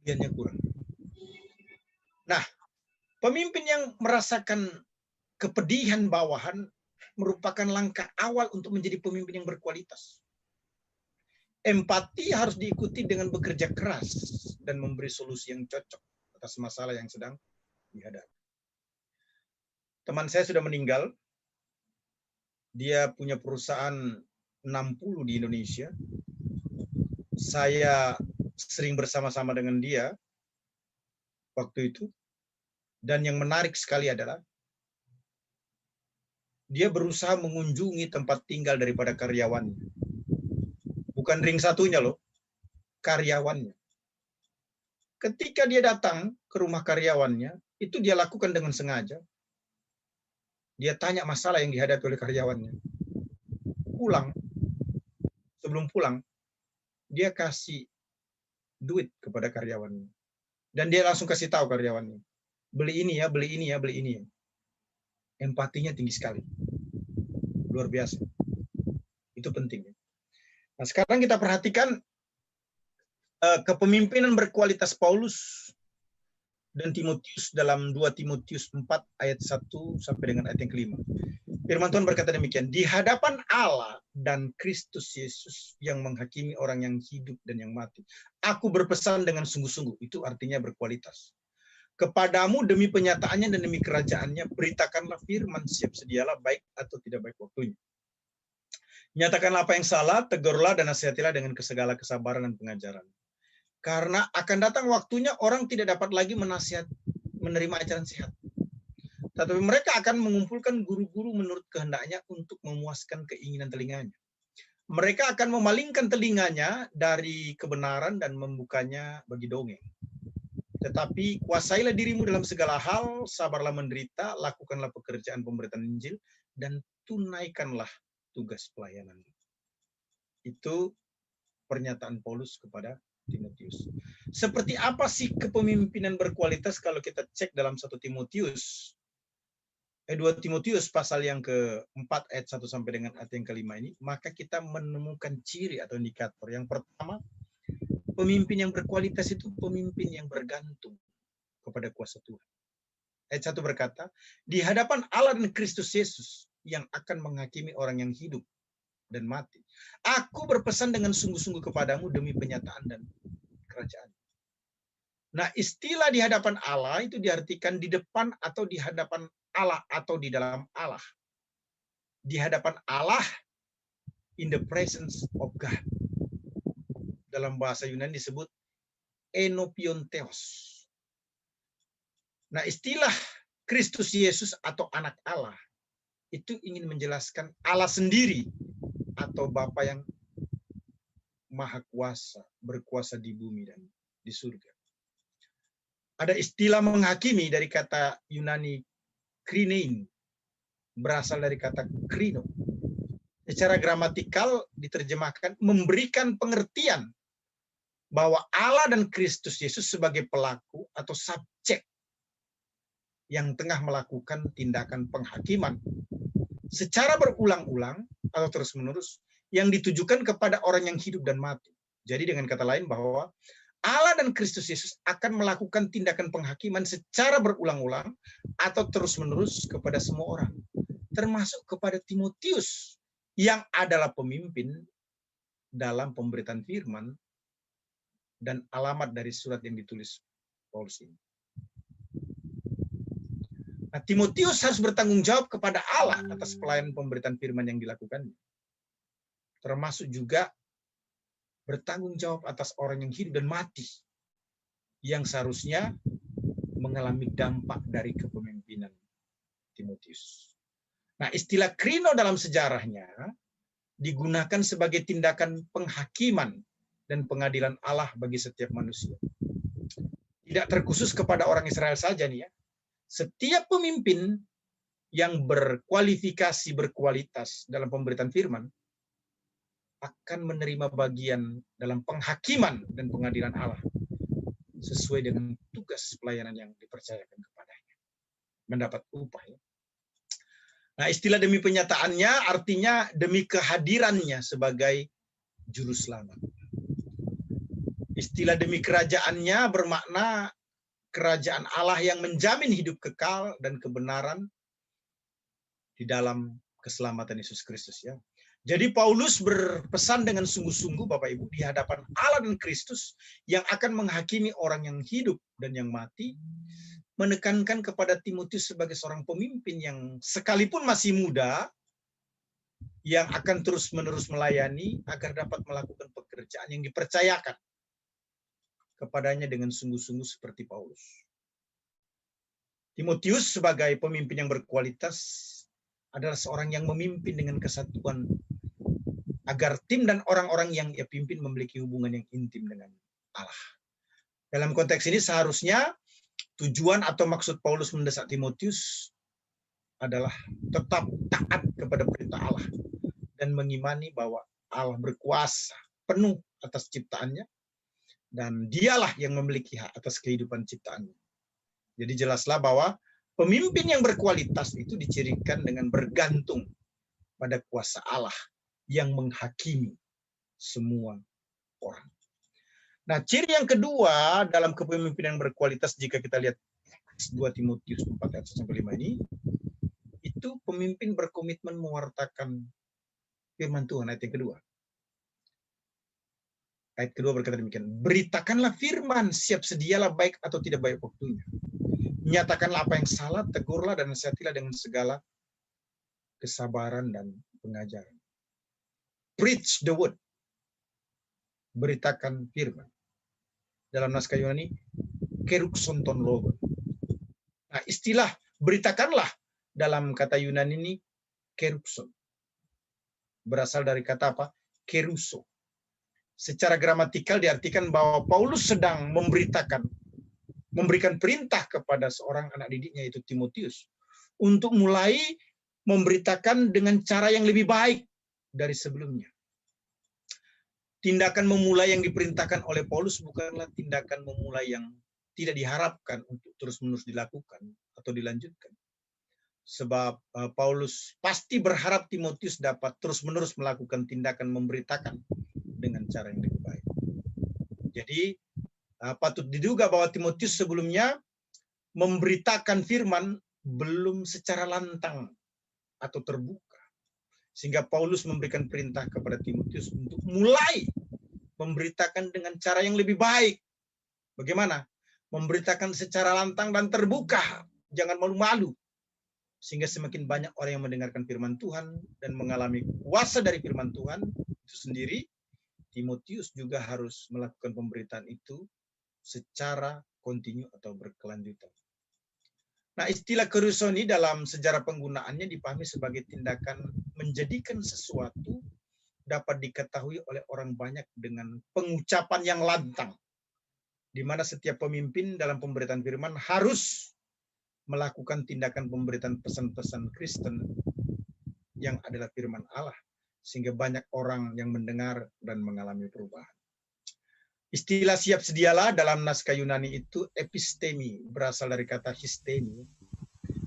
Kemudiannya kurang. Nah, pemimpin yang merasakan kepedihan bawahan merupakan langkah awal untuk menjadi pemimpin yang berkualitas. Empati harus diikuti dengan bekerja keras dan memberi solusi yang cocok atas masalah yang sedang dihadapi. Teman saya sudah meninggal. Dia punya perusahaan 60 di Indonesia. Saya sering bersama-sama dengan dia waktu itu. Dan yang menarik sekali adalah dia berusaha mengunjungi tempat tinggal daripada karyawannya. Bukan ring satunya loh, karyawannya. Ketika dia datang ke rumah karyawannya, itu dia lakukan dengan sengaja. Dia tanya masalah yang dihadapi oleh karyawannya. Sebelum pulang, dia kasih duit kepada karyawannya. Dan dia langsung kasih tahu karyawannya, beli ini ya, beli ini ya, beli ini ya. Empatinya tinggi sekali. Luar biasa. Itu penting. Nah, sekarang kita perhatikan kepemimpinan berkualitas Paulus dan Timotius dalam 2 Timotius 4 ayat 1 sampai dengan ayat yang kelima. Firman Tuhan berkata demikian, di hadapan Allah dan Kristus Yesus yang menghakimi orang yang hidup dan yang mati, aku berpesan dengan sungguh-sungguh, itu artinya berkualitas. Kepadamu demi penyataannya dan demi kerajaannya, beritakanlah firman, siap sedialah baik atau tidak baik waktunya. Nyatakanlah apa yang salah, tegurlah dan nasihatilah dengan segala kesabaran dan pengajaran. Karena akan datang waktunya orang tidak dapat lagi menerima ajaran sehat. Tetapi mereka akan mengumpulkan guru-guru menurut kehendaknya untuk memuaskan keinginan telinganya. Mereka akan memalingkan telinganya dari kebenaran dan membukanya bagi dongeng. Tetapi kuasailah dirimu dalam segala hal, sabarlah menderita, lakukanlah pekerjaan pemberitaan Injil, dan tunaikanlah tugas pelayananmu. Itu pernyataan Paulus kepada Timotius. Seperti apa sih kepemimpinan berkualitas kalau kita cek dalam 1 Timotius 2 Timotius pasal yang ke-4 ayat 1 sampai dengan ayat yang kelima ini, maka kita menemukan ciri atau indikator. Yang pertama, pemimpin yang berkualitas itu pemimpin yang bergantung kepada kuasa Tuhan. Ayat 1 berkata, di hadapan Allah dan Kristus Yesus yang akan menghakimi orang yang hidup dan mati, aku berpesan dengan sungguh-sungguh kepadamu demi penyataan dan kerajaan. Nah, istilah di hadapan Allah itu diartikan di depan atau di hadapan Allah atau di dalam Allah. Di hadapan Allah, in the presence of God. Dalam bahasa Yunani disebut enopionteos. Nah, istilah Kristus Yesus atau anak Allah itu ingin menjelaskan Allah sendiri atau Bapa yang maha kuasa, berkuasa di bumi dan di surga. Ada istilah menghakimi dari kata Yunani krinein, berasal dari kata krino. Secara gramatikal diterjemahkan memberikan pengertian bahwa Allah dan Kristus Yesus sebagai pelaku atau subjek yang tengah melakukan tindakan penghakiman secara berulang-ulang atau terus-menerus yang ditujukan kepada orang yang hidup dan mati. Jadi dengan kata lain bahwa Allah dan Kristus Yesus akan melakukan tindakan penghakiman secara berulang-ulang atau terus-menerus kepada semua orang, termasuk kepada Timotius yang adalah pemimpin dalam pemberitaan firman dan alamat dari surat yang ditulis Paulus ini. Nah, Timotius harus bertanggung jawab kepada Allah atas pelayanan pemberitaan firman yang dilakukannya. Termasuk juga bertanggung jawab atas orang yang hidup dan mati yang seharusnya mengalami dampak dari kepemimpinan Timotius. Nah, istilah krino dalam sejarahnya digunakan sebagai tindakan penghakiman dan pengadilan Allah bagi setiap manusia. Tidak terkhusus kepada orang Israel saja nih ya. Setiap pemimpin yang berkualifikasi, berkualitas dalam pemberitaan firman akan menerima bagian dalam penghakiman dan pengadilan Allah sesuai dengan tugas pelayanan yang dipercayakan kepadanya. Mendapat upah ya. Nah, istilah demi penyataannya artinya demi kehadirannya sebagai juru selamat. Istilah demi kerajaannya bermakna kerajaan Allah yang menjamin hidup kekal dan kebenaran di dalam keselamatan Yesus Kristus, ya. Jadi Paulus berpesan dengan sungguh-sungguh, Bapak Ibu, di hadapan Allah dan Kristus yang akan menghakimi orang yang hidup dan yang mati, menekankan kepada Timotius sebagai seorang pemimpin yang sekalipun masih muda, yang akan terus-menerus melayani agar dapat melakukan pekerjaan yang dipercayakan kepadanya dengan sungguh-sungguh seperti Paulus. Timotius sebagai pemimpin yang berkualitas adalah seorang yang memimpin dengan kesatuan agar tim dan orang-orang yang ia pimpin memiliki hubungan yang intim dengan Allah. Dalam konteks ini seharusnya tujuan atau maksud Paulus mendesak Timotius adalah tetap taat kepada perintah Allah dan mengimani bahwa Allah berkuasa penuh atas ciptaannya dan dialah yang memiliki hak atas kehidupan ciptaannya. Jadi jelaslah bahwa pemimpin yang berkualitas itu dicirikan dengan bergantung pada kuasa Allah yang menghakimi semua orang. Nah, ciri yang kedua dalam kepemimpinan yang berkualitas jika kita lihat 2 Timotius 4 ayat 1-5 ini, itu pemimpin berkomitmen mewartakan firman Tuhan. Ayat yang kedua. Ayat kedua berkata demikian, beritakanlah firman, siap sedialah baik atau tidak baik waktunya. Nyatakanlah apa yang salah, tegurlah dan nasihatilah dengan segala kesabaran dan pengajaran. Preach the word. Beritakan firman. Dalam naskah Yunani, kerukson logo. Nah, istilah beritakanlah dalam kata Yunani ini kerukson. Berasal dari kata apa? Keruso. Secara gramatikal diartikan bahwa Paulus sedang memberikan perintah kepada seorang anak didiknya, yaitu Timotius, untuk mulai memberitakan dengan cara yang lebih baik dari sebelumnya. Tindakan memulai yang diperintahkan oleh Paulus bukanlah tindakan memulai yang tidak diharapkan untuk terus-menerus dilakukan atau dilanjutkan. Sebab Paulus pasti berharap Timotius dapat terus-menerus melakukan tindakan memberitakan dengan cara yang lebih baik. Jadi patut diduga bahwa Timotius sebelumnya memberitakan firman belum secara lantang atau terbuka. Sehingga Paulus memberikan perintah kepada Timotius untuk mulai memberitakan dengan cara yang lebih baik. Bagaimana? Memberitakan secara lantang dan terbuka. Jangan malu-malu. Sehingga semakin banyak orang yang mendengarkan firman Tuhan dan mengalami kuasa dari firman Tuhan itu sendiri, Timotius juga harus melakukan pemberitaan itu secara kontinu atau berkelanjutan. Nah, istilah kerusoni dalam sejarah penggunaannya dipahami sebagai tindakan menjadikan sesuatu dapat diketahui oleh orang banyak dengan pengucapan yang lantang, di mana setiap pemimpin dalam pemberitaan firman harus melakukan tindakan pemberitaan pesan-pesan Kristen yang adalah firman Allah, sehingga banyak orang yang mendengar dan mengalami perubahan. Istilah siap sedialah dalam naskah Yunani itu epistemi, berasal dari kata histemi.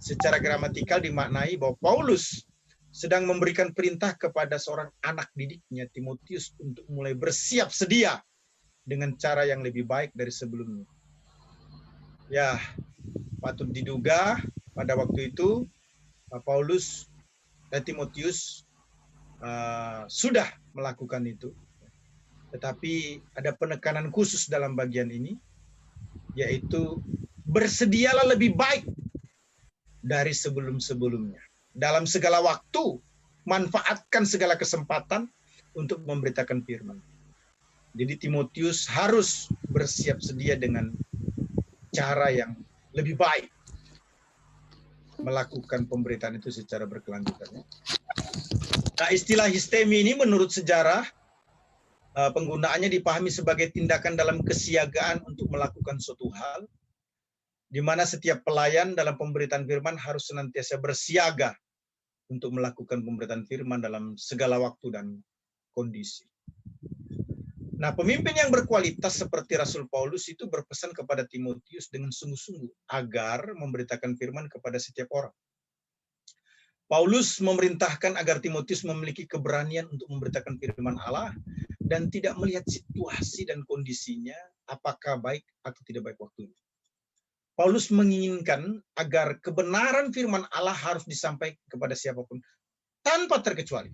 Secara gramatikal dimaknai bahwa Paulus sedang memberikan perintah kepada seorang anak didiknya, Timotius, untuk mulai bersiap sedia dengan cara yang lebih baik dari sebelumnya. Ya, patut diduga pada waktu itu Paulus dan Timotius sudah melakukan itu. Tetapi ada penekanan khusus dalam bagian ini, yaitu bersedialah lebih baik dari sebelum-sebelumnya. Dalam segala waktu, manfaatkan segala kesempatan untuk memberitakan firman. Jadi Timotius harus bersiap sedia dengan cara yang lebih baik melakukan pemberitaan itu secara berkelanjutan. Nah, istilah histemi ini menurut sejarah penggunaannya dipahami sebagai tindakan dalam kesiagaan untuk melakukan suatu hal, di mana setiap pelayan dalam pemberitaan firman harus senantiasa bersiaga untuk melakukan pemberitaan firman dalam segala waktu dan kondisi. Nah, pemimpin yang berkualitas seperti Rasul Paulus itu berpesan kepada Timotius dengan sungguh-sungguh agar memberitakan firman kepada setiap orang. Paulus memerintahkan agar Timotius memiliki keberanian untuk memberitakan firman Allah dan tidak melihat situasi dan kondisinya apakah baik atau tidak baik waktunya. Paulus menginginkan agar kebenaran firman Allah harus disampaikan kepada siapapun tanpa terkecuali.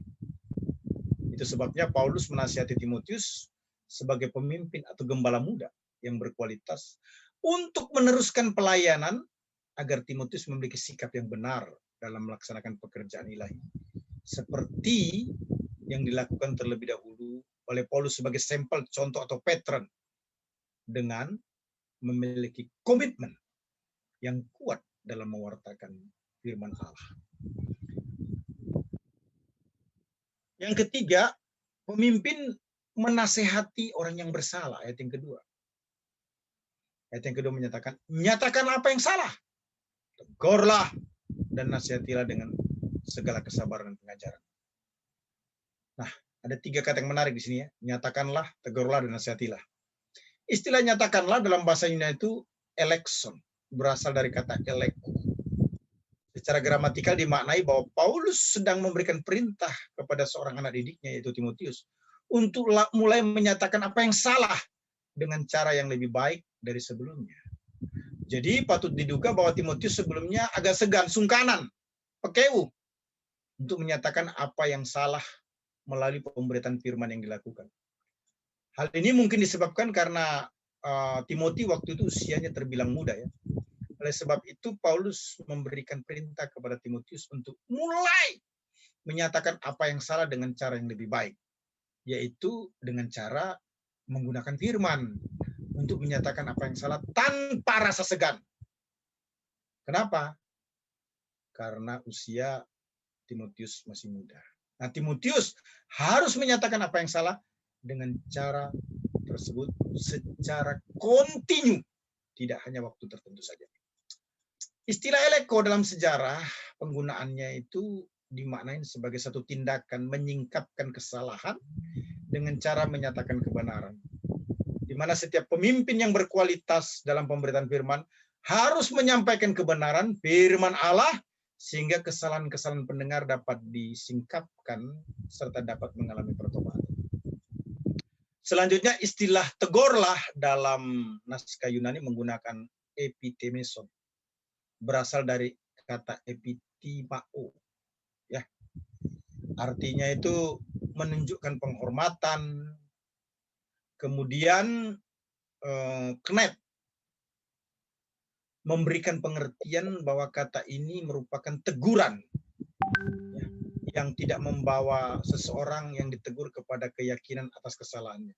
Itu sebabnya Paulus menasihati Timotius sebagai pemimpin atau gembala muda yang berkualitas untuk meneruskan pelayanan agar Timotius memiliki sikap yang benar dalam melaksanakan pekerjaan ilahi. Seperti yang dilakukan terlebih dahulu oleh Paulus sebagai sampel, contoh atau patron dengan memiliki komitmen yang kuat dalam mewartakan firman Allah. Yang ketiga, pemimpin menasehati orang yang bersalah, ayat yang kedua. Ayat yang kedua menyatakan, nyatakan apa yang salah, tegurlah dan nasihatilah dengan segala kesabaran dan pengajaran. Nah, ada 3 kata yang menarik di sini ya. Nyatakanlah, tegurlah, dan nasihatilah. Istilah nyatakanlah dalam bahasa Yunani itu elekson, berasal dari kata eleko. Secara gramatikal dimaknai bahwa Paulus sedang memberikan perintah kepada seorang anak didiknya, yaitu Timotius, untuk mulai menyatakan apa yang salah dengan cara yang lebih baik dari sebelumnya. Jadi patut diduga bahwa Timotius sebelumnya agak segan, sungkanan, pekeu untuk menyatakan apa yang salah melalui pemberitaan firman yang dilakukan. Hal ini mungkin disebabkan karena Timothy waktu itu usianya terbilang muda ya. Oleh sebab itu Paulus memberikan perintah kepada Timotius untuk mulai menyatakan apa yang salah dengan cara yang lebih baik, yaitu dengan cara menggunakan firman untuk menyatakan apa yang salah tanpa rasa segan. Kenapa? Karena usia Timotius masih muda. Nah, Timotius harus menyatakan apa yang salah dengan cara tersebut secara kontinu, tidak hanya waktu tertentu saja. Istilah eleko dalam sejarah penggunaannya itu dimaknain sebagai satu tindakan menyingkapkan kesalahan dengan cara menyatakan kebenaran. Di mana setiap pemimpin yang berkualitas dalam pemberitaan firman harus menyampaikan kebenaran firman Allah sehingga kesalahan-kesalahan pendengar dapat disingkapkan serta dapat mengalami pertobatan. Selanjutnya istilah tegurlah dalam naskah Yunani menggunakan epitemeson, berasal dari kata epitimao, ya. Artinya itu menunjukkan penghormatan, kemudian knet, memberikan pengertian bahwa kata ini merupakan teguran ya, yang tidak membawa seseorang yang ditegur kepada keyakinan atas kesalahannya.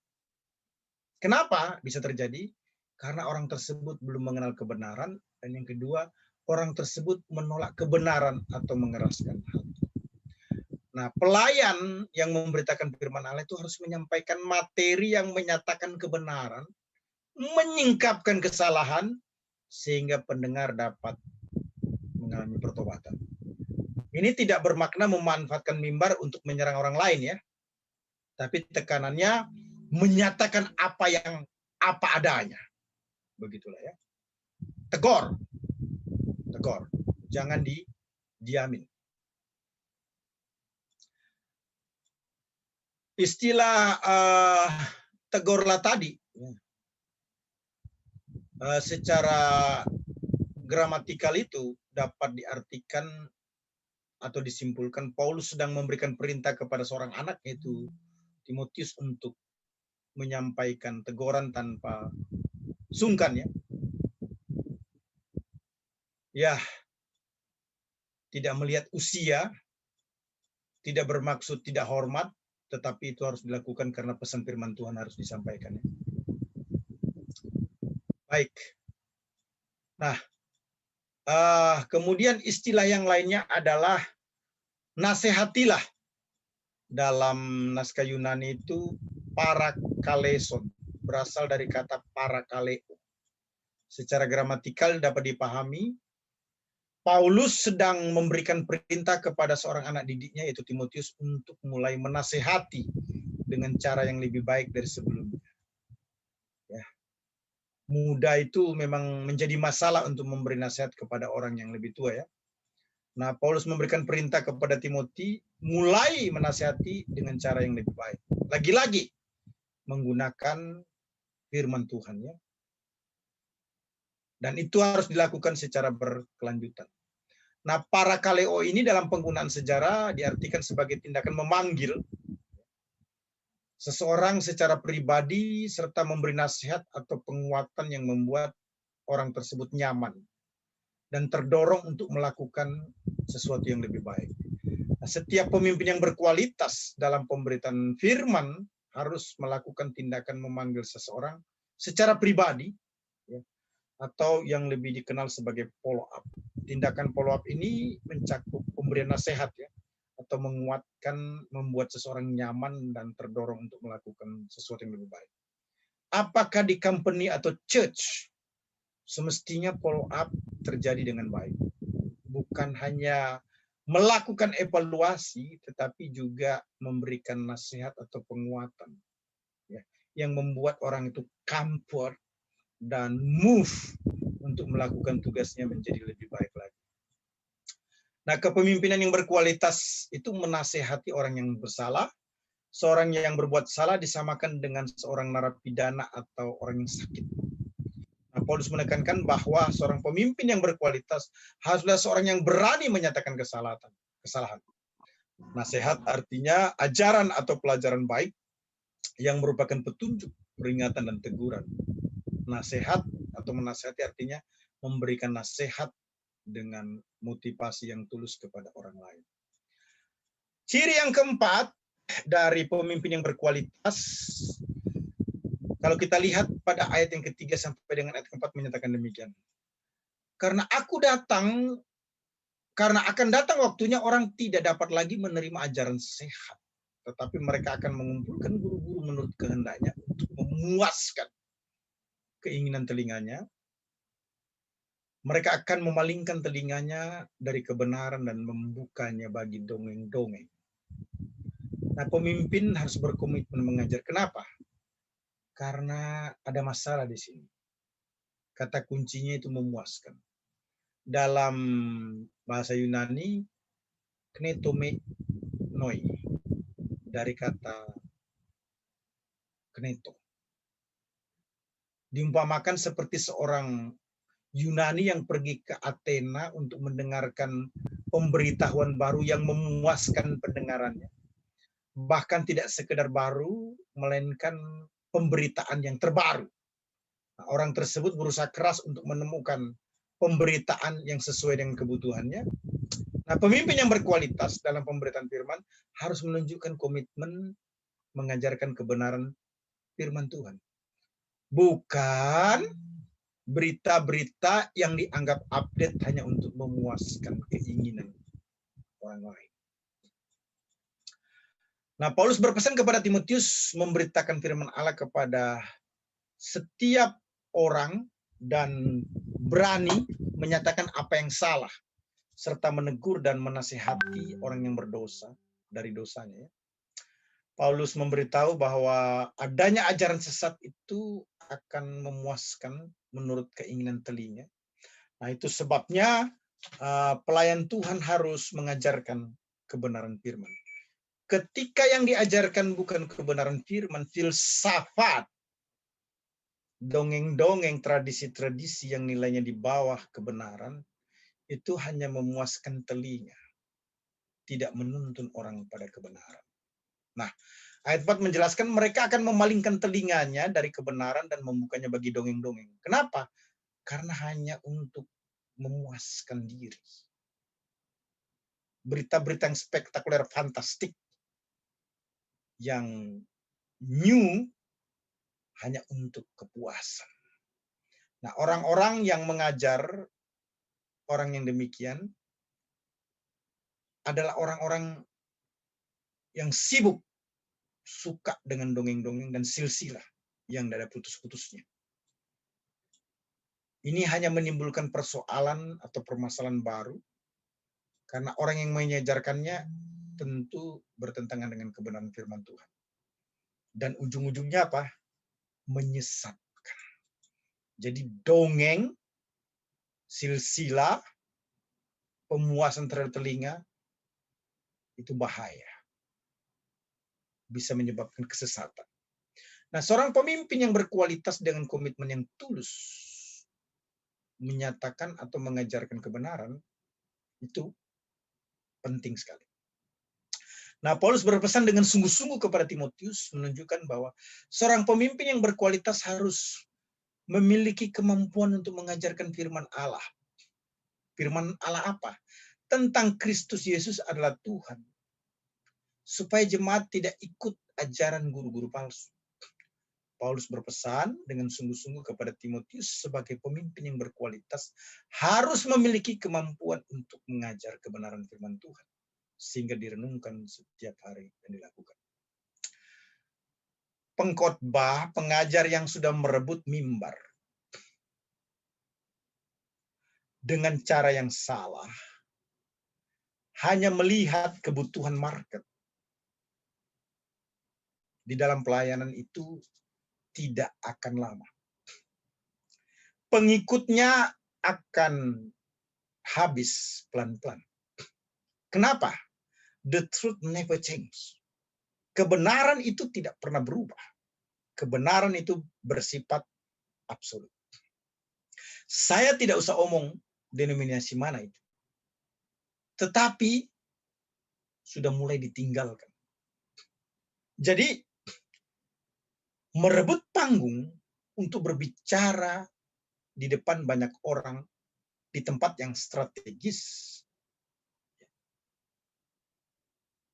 Kenapa bisa terjadi? Karena orang tersebut belum mengenal kebenaran, dan yang kedua, orang tersebut menolak kebenaran atau mengeraskan hati. Nah, pelayan yang memberitakan firman Allah itu harus menyampaikan materi yang menyatakan kebenaran, menyingkapkan kesalahan, sehingga pendengar dapat mengalami pertobatan. Ini tidak bermakna memanfaatkan mimbar untuk menyerang orang lain ya, tapi tekanannya menyatakan apa adanya. Begitulah ya. Tegur, jangan didiamin. Istilah tegurlah tadi secara gramatikal itu dapat diartikan atau disimpulkan Paulus sedang memberikan perintah kepada seorang anak, yaitu Timotius, untuk menyampaikan teguran tanpa sungkan ya. Ya, tidak melihat usia, tidak bermaksud tidak hormat, tetapi itu harus dilakukan karena pesan firman Tuhan harus disampaikan. Baik. Nah, kemudian istilah yang lainnya adalah nasihatilah. Dalam naskah Yunani itu parakaleson, berasal dari kata parakaleo. Secara gramatikal dapat dipahami, Paulus sedang memberikan perintah kepada seorang anak didiknya, yaitu Timotius, untuk mulai menasehati dengan cara yang lebih baik dari sebelumnya. Ya. Muda itu memang menjadi masalah untuk memberi nasihat kepada orang yang lebih tua ya. Nah, Paulus memberikan perintah kepada Timothy mulai menasihati dengan cara yang lebih baik. Lagi-lagi menggunakan firman Tuhan ya. Dan itu harus dilakukan secara berkelanjutan. Nah, parakaleo ini dalam penggunaan sejarah diartikan sebagai tindakan memanggil seseorang secara pribadi serta memberi nasihat atau penguatan yang membuat orang tersebut nyaman dan terdorong untuk melakukan sesuatu yang lebih baik. Nah, setiap pemimpin yang berkualitas dalam pemberitaan firman harus melakukan tindakan memanggil seseorang secara pribadi ya, atau yang lebih dikenal sebagai follow up. Tindakan follow up ini mencakup pemberian nasihat ya, atau menguatkan, membuat seseorang nyaman dan terdorong untuk melakukan sesuatu yang lebih baik. Apakah di company atau church semestinya follow up terjadi dengan baik? Bukan hanya melakukan evaluasi, tetapi juga memberikan nasihat atau penguatan ya, yang membuat orang itu comfort dan move untuk melakukan tugasnya menjadi lebih baik lagi. Nah, kepemimpinan yang berkualitas itu menasehati orang yang bersalah. Seorang yang berbuat salah disamakan dengan seorang narapidana atau orang yang sakit. Nah, Paulus menekankan bahwa seorang pemimpin yang berkualitas haruslah seorang yang berani menyatakan kesalahan. Nasihat artinya ajaran atau pelajaran baik yang merupakan petunjuk, peringatan, dan teguran. Nasihat atau menasihati artinya memberikan nasihat dengan motivasi yang tulus kepada orang lain. Ciri yang keempat dari pemimpin yang berkualitas, kalau kita lihat pada ayat yang ketiga sampai dengan ayat keempat menyatakan demikian. Karena akan datang waktunya orang tidak dapat lagi menerima ajaran sehat, tetapi mereka akan mengumpulkan guru-guru menurut kehendaknya untuk memuaskan keinginan telinganya. Mereka akan memalingkan telinganya dari kebenaran dan membukanya bagi dongeng-dongeng. Nah, pemimpin harus berkomitmen mengajar. Kenapa? Karena ada masalah di sini. Kata kuncinya itu memuaskan. Dalam bahasa Yunani, knetome noi, dari kata kneto. Diumpamakan seperti seorang Yunani yang pergi ke Athena untuk mendengarkan pemberitahuan baru yang memuaskan pendengarannya. Bahkan tidak sekedar baru, melainkan pemberitaan yang terbaru. Nah, orang tersebut berusaha keras untuk menemukan pemberitaan yang sesuai dengan kebutuhannya. Nah, pemimpin yang berkualitas dalam pemberitaan firman harus menunjukkan komitmen mengajarkan kebenaran firman Tuhan. Bukan berita-berita yang dianggap update hanya untuk memuaskan keinginan orang lain. Nah, Paulus berpesan kepada Timotius memberitakan firman Allah kepada setiap orang dan berani menyatakan apa yang salah serta menegur dan menasihati orang yang berdosa dari dosanya. Paulus memberitahu bahwa adanya ajaran sesat itu akan memuaskan menurut keinginan telinga. Nah, itu sebabnya pelayan Tuhan harus mengajarkan kebenaran firman. Ketika yang diajarkan bukan kebenaran firman, filsafat, dongeng-dongeng, tradisi-tradisi yang nilainya di bawah kebenaran, itu hanya memuaskan telinga, tidak menuntun orang pada kebenaran. Nah, ayat 4 menjelaskan mereka akan memalingkan telinganya dari kebenaran dan membukanya bagi dongeng-dongeng. Kenapa? Karena hanya untuk memuaskan diri. Berita-berita yang spektakuler, fantastik, yang new, hanya untuk kepuasan. Nah, orang-orang yang mengajar orang yang demikian adalah orang-orang yang sibuk, suka dengan dongeng-dongeng dan silsilah yang tidak ada putus-putusnya. Ini hanya menimbulkan persoalan atau permasalahan baru, karena orang yang mengajarkannya tentu bertentangan dengan kebenaran firman Tuhan. Dan ujung-ujungnya apa? Menyesatkan. Jadi dongeng, silsilah, pemuasan terhadap telinga, itu bahaya. Bisa menyebabkan kesesatan. Nah, seorang pemimpin yang berkualitas dengan komitmen yang tulus menyatakan atau mengajarkan kebenaran itu penting sekali. Nah, Paulus berpesan dengan sungguh-sungguh kepada Timotius menunjukkan bahwa seorang pemimpin yang berkualitas harus memiliki kemampuan untuk mengajarkan firman Allah. Firman Allah apa? Tentang Kristus Yesus adalah Tuhan. Supaya jemaat tidak ikut ajaran guru-guru palsu. Paulus berpesan dengan sungguh-sungguh kepada Timotius sebagai pemimpin yang berkualitas harus memiliki kemampuan untuk mengajar kebenaran firman Tuhan sehingga direnungkan setiap hari dan dilakukan. Pengkhotbah, pengajar yang sudah merebut mimbar dengan cara yang salah, hanya melihat kebutuhan market di dalam pelayanan itu tidak akan lama. Pengikutnya akan habis pelan-pelan. Kenapa? The truth never change. Kebenaran itu tidak pernah berubah. Kebenaran itu bersifat absolut. Saya tidak usah omong denominasi mana itu. Tetapi sudah mulai ditinggalkan. Jadi merebut panggung untuk berbicara di depan banyak orang di tempat yang strategis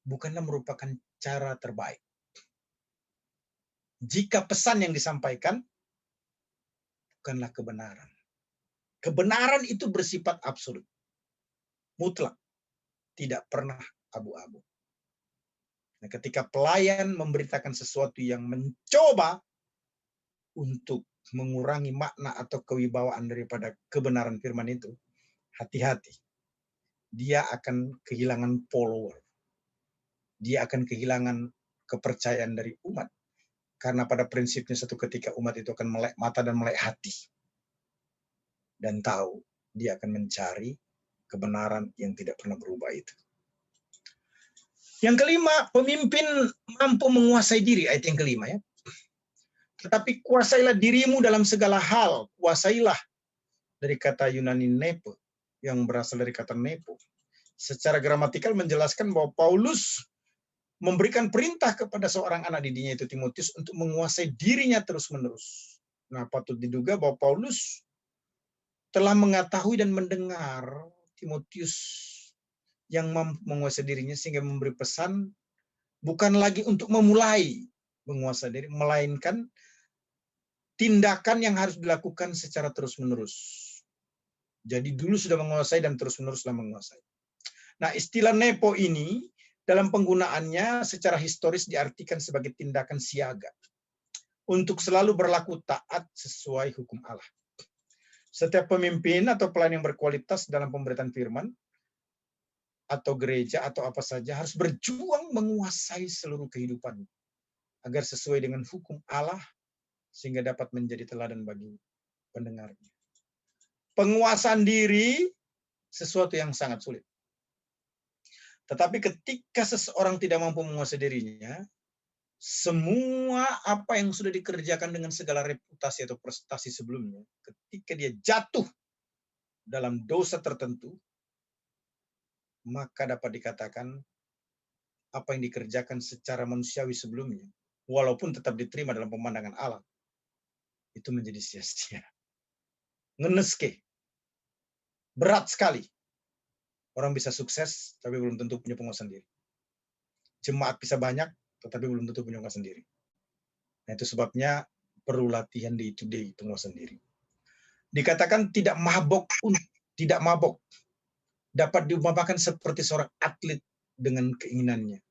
bukanlah merupakan cara terbaik. Jika pesan yang disampaikan bukanlah kebenaran. Kebenaran itu bersifat absolut. Mutlak. Tidak pernah abu-abu. Nah, ketika pelayan memberitakan sesuatu yang mencoba untuk mengurangi makna atau kewibawaan daripada kebenaran firman itu, hati-hati. Dia akan kehilangan follower. Dia akan kehilangan kepercayaan dari umat. Karena pada prinsipnya satu ketika umat itu akan melek mata dan melek hati. Dan tahu dia akan mencari kebenaran yang tidak pernah berubah itu. Yang kelima, pemimpin mampu menguasai diri. Ayat yang kelima ya. Tetapi kuasailah dirimu dalam segala hal. Kuasailah dari kata Yunani nepo. Yang berasal dari kata nepo. Secara gramatikal menjelaskan bahwa Paulus memberikan perintah kepada seorang anak didiknya itu Timotius untuk menguasai dirinya terus-menerus. Nah, patut diduga bahwa Paulus telah mengetahui dan mendengar Timotius yang mampu menguasai dirinya sehingga memberi pesan bukan lagi untuk memulai menguasai diri, melainkan tindakan yang harus dilakukan secara terus-menerus. Jadi dulu sudah menguasai dan terus-meneruslah menguasai. Nah, istilah nepo ini dalam penggunaannya secara historis diartikan sebagai tindakan siaga untuk selalu berlaku taat sesuai hukum Allah. Setiap pemimpin atau pelayan yang berkualitas dalam pemberitaan firman atau gereja atau apa saja harus berjuang menguasai seluruh kehidupan agar sesuai dengan hukum Allah sehingga dapat menjadi teladan bagi pendengarnya. Penguasaan diri sesuatu yang sangat sulit. Tetapi ketika seseorang tidak mampu menguasai dirinya, semua apa yang sudah dikerjakan dengan segala reputasi atau prestasi sebelumnya, ketika dia jatuh dalam dosa tertentu, maka dapat dikatakan apa yang dikerjakan secara manusiawi sebelumnya, walaupun tetap diterima dalam pemandangan Allah, itu menjadi sia-sia. Ngeneske. Berat sekali. Orang bisa sukses, tapi belum tentu punya penguasaan diri. Jemaat bisa banyak, tetapi belum tentu punya penguasaan diri. Nah, itu sebabnya perlu latihan day-to-day penguasaan diri. Dikatakan tidak mabok, dapat diumpamakan seperti seorang atlet dengan keinginannya.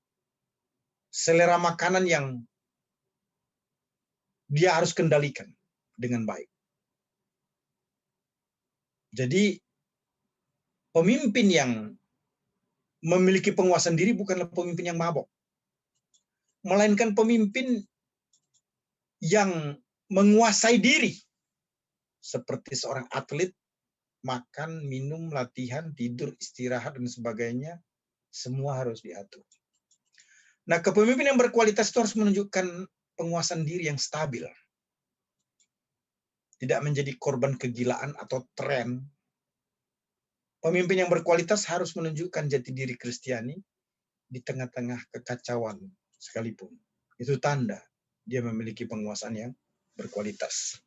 Selera makanan yang dia harus kendalikan dengan baik. Jadi pemimpin yang memiliki penguasaan diri bukanlah pemimpin yang mabok, melainkan pemimpin yang menguasai diri seperti seorang atlet makan, minum, latihan, tidur, istirahat, dan sebagainya, semua harus diatur. Nah, kepemimpinan yang berkualitas itu harus menunjukkan penguasaan diri yang stabil. Tidak menjadi korban kegilaan atau tren. Pemimpin yang berkualitas harus menunjukkan jati diri Kristiani di tengah-tengah kekacauan sekalipun. Itu tanda dia memiliki penguasaan yang berkualitas.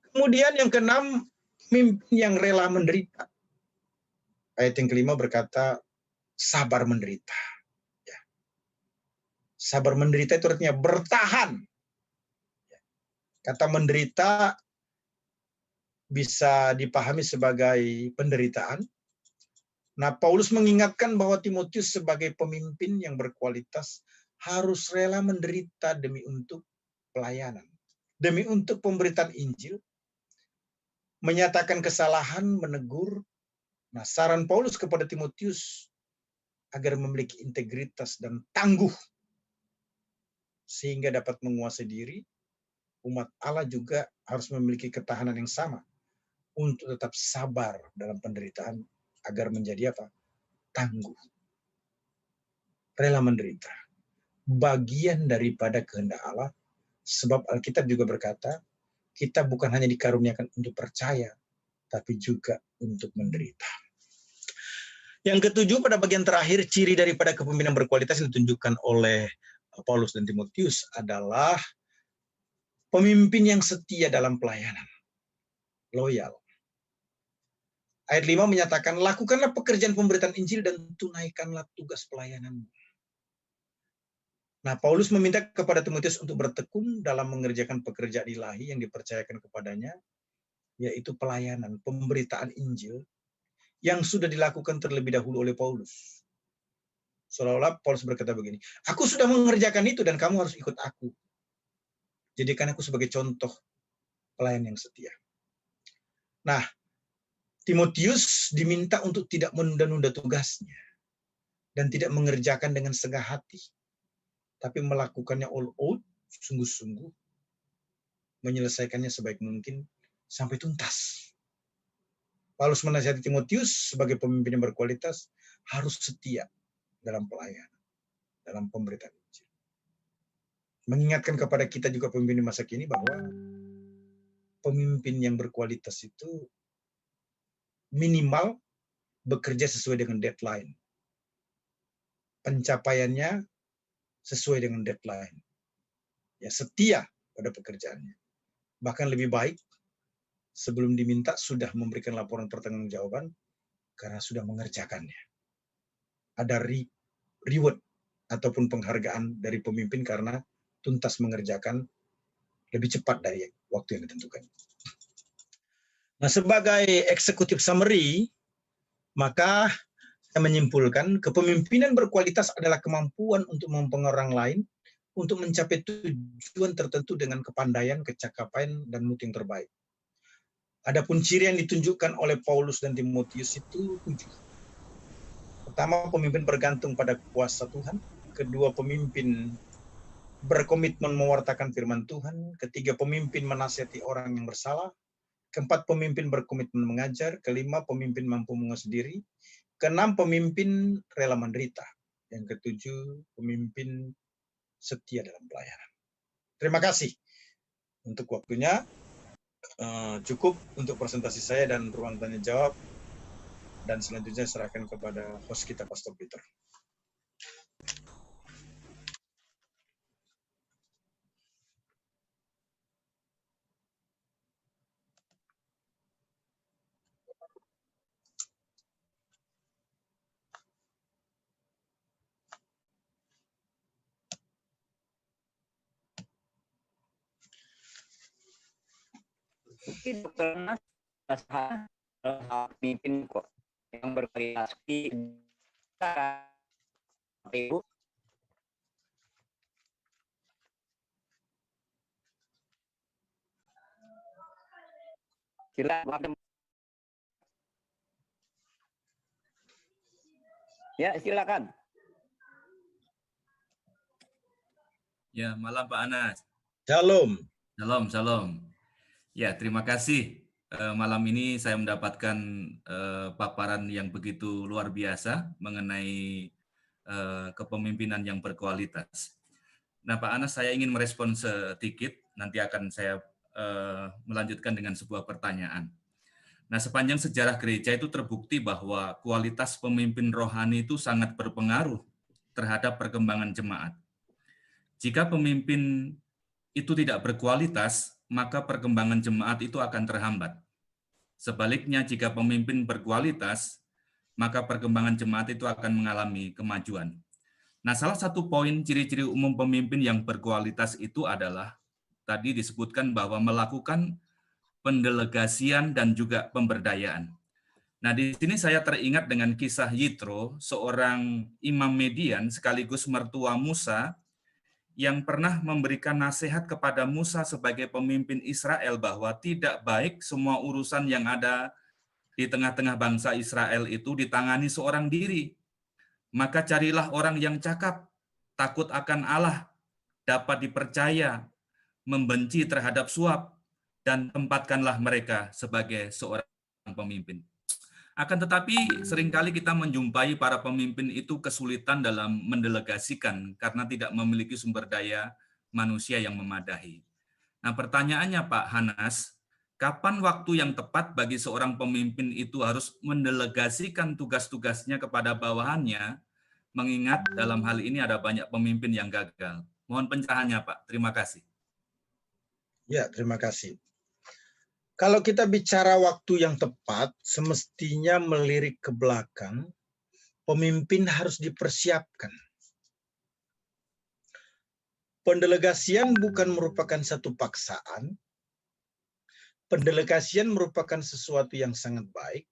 Kemudian yang keenam, pemimpin yang rela menderita. Ayat yang kelima berkata, sabar menderita. Ya. Sabar menderita itu artinya bertahan. Kata menderita bisa dipahami sebagai penderitaan. Nah, Paulus mengingatkan bahwa Timotius sebagai pemimpin yang berkualitas harus rela menderita demi untuk pelayanan. Demi untuk pemberitaan Injil, menyatakan kesalahan, menegur. Nah, saran Paulus kepada Timotius agar memiliki integritas dan tangguh sehingga dapat menguasai diri. Umat Allah juga harus memiliki ketahanan yang sama untuk tetap sabar dalam penderitaan agar menjadi apa? Tangguh. Rela menderita. Bagian daripada kehendak Allah, sebab Alkitab juga berkata, kita bukan hanya dikaruniakan untuk percaya, tapi juga untuk menderita. Yang ketujuh, pada bagian terakhir, ciri daripada kepemimpinan berkualitas yang ditunjukkan oleh Paulus dan Timotius adalah pemimpin yang setia dalam pelayanan. Loyal. Ayat 5 menyatakan, lakukanlah pekerjaan pemberitaan Injil dan tunaikanlah tugas pelayananmu. Nah, Paulus meminta kepada Timotius untuk bertekun dalam mengerjakan pekerjaan ilahi yang dipercayakan kepadanya, yaitu pelayanan, pemberitaan Injil, yang sudah dilakukan terlebih dahulu oleh Paulus. Seolah-olah Paulus berkata begini, aku sudah mengerjakan itu dan kamu harus ikut aku. Jadikan aku sebagai contoh pelayan yang setia. Nah, Timotius diminta untuk tidak menunda-nunda tugasnya dan tidak mengerjakan dengan setengah hati, tapi melakukannya all out, sungguh-sungguh, menyelesaikannya sebaik mungkin sampai tuntas. Paulus menasihati Timotius sebagai pemimpin yang berkualitas harus setia dalam pelayanan, dalam pemberitaan Injil. Mengingatkan kepada kita juga pemimpin di masa kini bahwa pemimpin yang berkualitas itu minimal bekerja sesuai dengan deadline. Pencapaiannya sesuai dengan deadline. Ya, setia pada pekerjaannya. Bahkan lebih baik sebelum diminta sudah memberikan laporan pertanggungjawaban karena sudah mengerjakannya. Ada reward ataupun penghargaan dari pemimpin karena tuntas mengerjakan lebih cepat dari waktu yang ditentukan. Nah, sebagai executive summary, maka saya menyimpulkan kepemimpinan berkualitas adalah kemampuan untuk mempengaruhi orang lain untuk mencapai tujuan tertentu dengan kepandaian, kecakapan, dan mutu yang terbaik. Adapun ciri yang ditunjukkan oleh Paulus dan Timotius itu 7. Pertama, pemimpin bergantung pada kuasa Tuhan. Kedua, pemimpin berkomitmen mewartakan firman Tuhan. Ketiga, pemimpin menasihati orang yang bersalah. Keempat, pemimpin berkomitmen mengajar. Kelima, pemimpin mampu menguasai diri. Keenam, pemimpin rela menderita. Yang ketujuh, pemimpin setia dalam pelayanan. Terima kasih untuk waktunya. Cukup untuk presentasi saya dan ruang tanya jawab. Dan selanjutnya serahkan kepada host kita, Pastor Peter. Dokter Nas, pemimpin kok yang bervariasi Ibu. Silakan. Ya, silakan. Ya, malam Pak Anas. Shalom. Shalom, shalom. Ya, terima kasih Malam ini saya mendapatkan paparan yang begitu luar biasa mengenai kepemimpinan yang berkualitas. Nah, Pak Anas, saya ingin merespon sedikit, nanti akan saya melanjutkan dengan sebuah pertanyaan. Nah, sepanjang sejarah gereja itu terbukti bahwa kualitas pemimpin rohani itu sangat berpengaruh terhadap perkembangan jemaat. Jika pemimpin itu tidak berkualitas, maka perkembangan jemaat itu akan terhambat. Sebaliknya, jika pemimpin berkualitas, maka perkembangan jemaat itu akan mengalami kemajuan. Nah, salah satu poin ciri-ciri umum pemimpin yang berkualitas itu adalah tadi disebutkan bahwa melakukan pendelegasian dan juga pemberdayaan. Nah, di sini saya teringat dengan kisah Yitro, seorang imam Median sekaligus mertua Musa yang pernah memberikan nasihat kepada Musa sebagai pemimpin Israel bahwa tidak baik semua urusan yang ada di tengah-tengah bangsa Israel itu ditangani seorang diri. Maka carilah orang yang cakap, takut akan Allah, dapat dipercaya, membenci terhadap suap, dan tempatkanlah mereka sebagai seorang pemimpin. Akan tetapi seringkali kita menjumpai para pemimpin itu kesulitan dalam mendelegasikan karena tidak memiliki sumber daya manusia yang memadai. Nah, pertanyaannya Pak Hanas, kapan waktu yang tepat bagi seorang pemimpin itu harus mendelegasikan tugas-tugasnya kepada bawahannya, mengingat dalam hal ini ada banyak pemimpin yang gagal? Mohon pencerahannya Pak, terima kasih. Ya, terima kasih. Kalau kita bicara waktu yang tepat, semestinya melirik ke belakang, pemimpin harus dipersiapkan. Pendelegasian bukan merupakan satu paksaan, pendelegasian merupakan sesuatu yang sangat baik,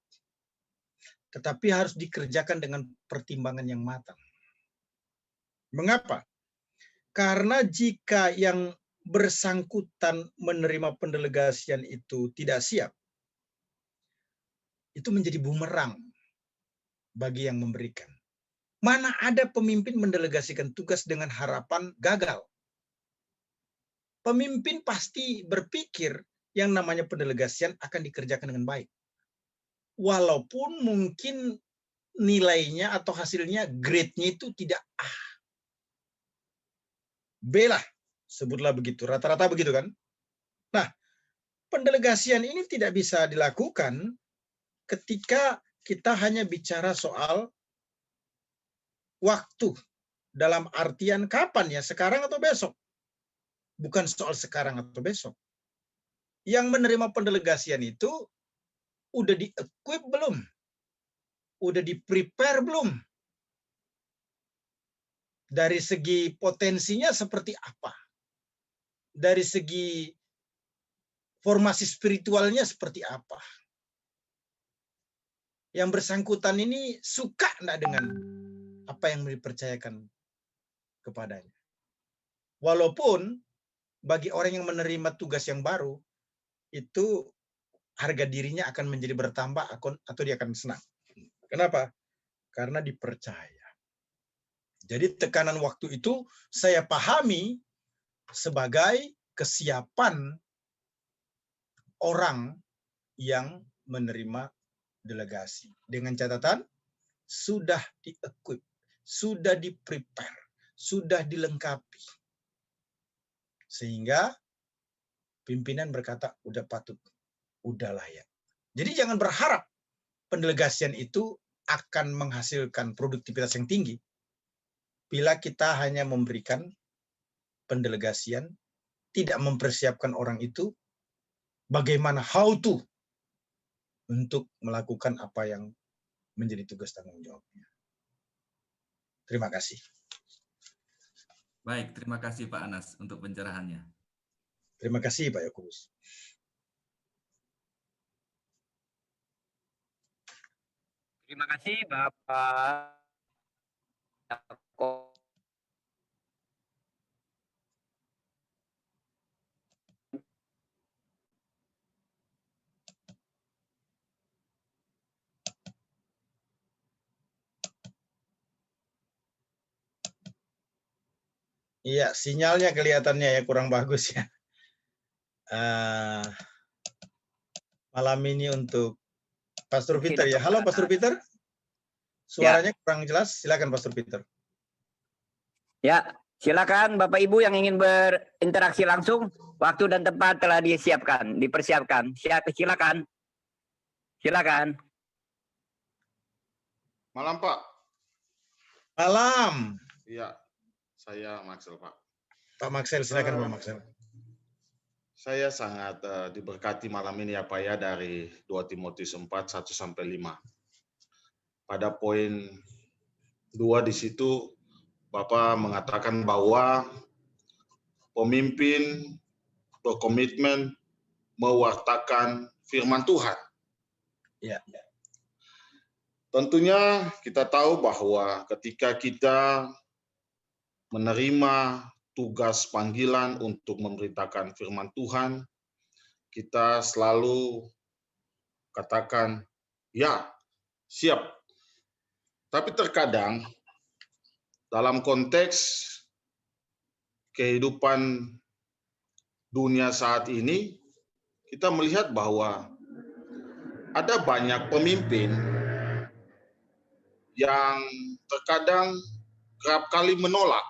tetapi harus dikerjakan dengan pertimbangan yang matang. Mengapa? Karena jika yang bersangkutan menerima pendelegasian itu tidak siap, itu menjadi bumerang bagi yang memberikan. Mana ada pemimpin mendelegasikan tugas dengan harapan gagal? Pemimpin pasti berpikir yang namanya pendelegasian akan dikerjakan dengan baik. Walaupun mungkin nilainya atau hasilnya, grade-nya itu tidak A. B lah, sebutlah begitu. Rata-rata begitu kan? Nah, pendelegasian ini tidak bisa dilakukan ketika kita hanya bicara soal waktu. Dalam artian kapan ya, sekarang atau besok. Bukan soal sekarang atau besok. Yang menerima pendelegasian itu udah di-equip belum? Udah di-prepare belum? Dari segi potensinya seperti apa? Dari segi formasi spiritualnya seperti apa? Yang bersangkutan ini suka enggak dengan apa yang dipercayakan kepadanya? Walaupun bagi orang yang menerima tugas yang baru, itu harga dirinya akan menjadi bertambah atau dia akan senang. Kenapa? Karena dipercaya. Jadi tekanan waktu itu saya pahami sebagai kesiapan orang yang menerima delegasi. Dengan catatan, sudah di-equip, sudah di-prepare, sudah dilengkapi. Sehingga pimpinan berkata, udah patut, udah layak. Jadi jangan berharap pendelegasian itu akan menghasilkan produktivitas yang tinggi bila kita hanya memberikan pendelegasian, tidak mempersiapkan orang itu bagaimana how to untuk melakukan apa yang menjadi tugas tanggung jawabnya. Terima kasih. Baik, terima kasih Pak Anas untuk pencerahannya. Terima kasih Pak Yakubus. Terima kasih Bapak. Iya, sinyalnya kelihatannya ya kurang bagus ya. malam ini untuk Pastor Mungkin Peter ya. Halo untuk Pastor Peter. Suaranya kurang jelas. Silakan Pastor Peter. Ya, silakan Bapak Ibu yang ingin berinteraksi langsung. Waktu dan tempat telah disiapkan, dipersiapkan. Silakan. Silakan. Malam Pak. Malam. Iya, saya Maxel Pak. Pak Maxel, silakan Pak Maxel. Saya sangat diberkati malam ini ya Pak ya dari 2 Timotius 4, 1-5. Pada poin 2 di situ Bapak mengatakan bahwa pemimpin berkomitmen mewartakan firman Tuhan. Ya. Tentunya kita tahu bahwa ketika kita menerima tugas panggilan untuk memberitakan firman Tuhan, kita selalu katakan, ya, siap. Tapi terkadang dalam konteks kehidupan dunia saat ini, kita melihat bahwa ada banyak pemimpin yang terkadang kerap kali menolak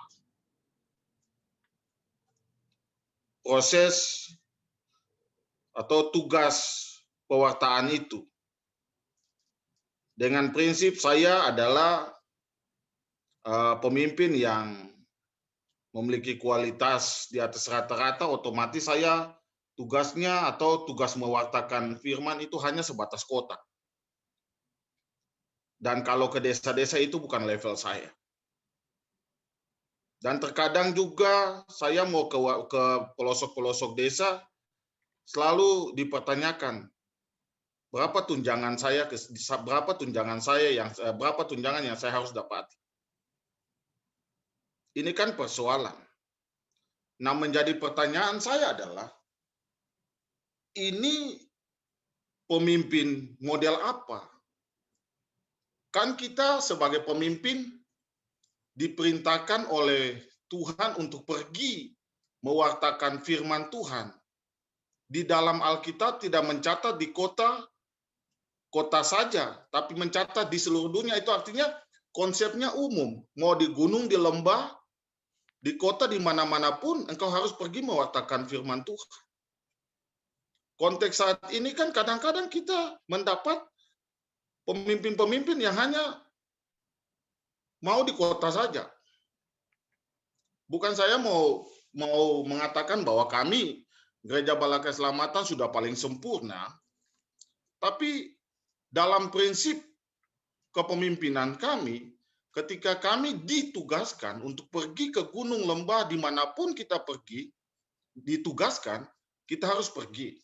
proses atau tugas pewartaan itu. Dengan prinsip saya adalah pemimpin yang memiliki kualitas di atas rata-rata, otomatis saya tugasnya atau tugas mewartakan firman itu hanya sebatas kota. Dan kalau ke desa-desa itu bukan level saya. Dan terkadang juga saya mau ke pelosok-pelosok desa, selalu dipertanyakan berapa tunjangan yang saya harus dapat. Ini kan persoalan. Nah, menjadi pertanyaan saya adalah, ini pemimpin model apa? Kan kita sebagai pemimpin diperintahkan oleh Tuhan untuk pergi mewartakan firman Tuhan. Di dalam Alkitab tidak mencatat di kota saja, tapi mencatat di seluruh dunia. Itu artinya konsepnya umum. Mau di gunung, di lembah, di kota, di mana-mana pun engkau harus pergi mewartakan firman Tuhan. Konteks saat ini kan kadang-kadang kita mendapat pemimpin-pemimpin yang hanya mau di kota saja. Bukan saya mau mengatakan bahwa kami Gereja Bala Keselamatan sudah paling sempurna, tapi dalam prinsip kepemimpinan kami, ketika kami ditugaskan untuk pergi ke gunung lembah dimanapun kita pergi, ditugaskan, kita harus pergi.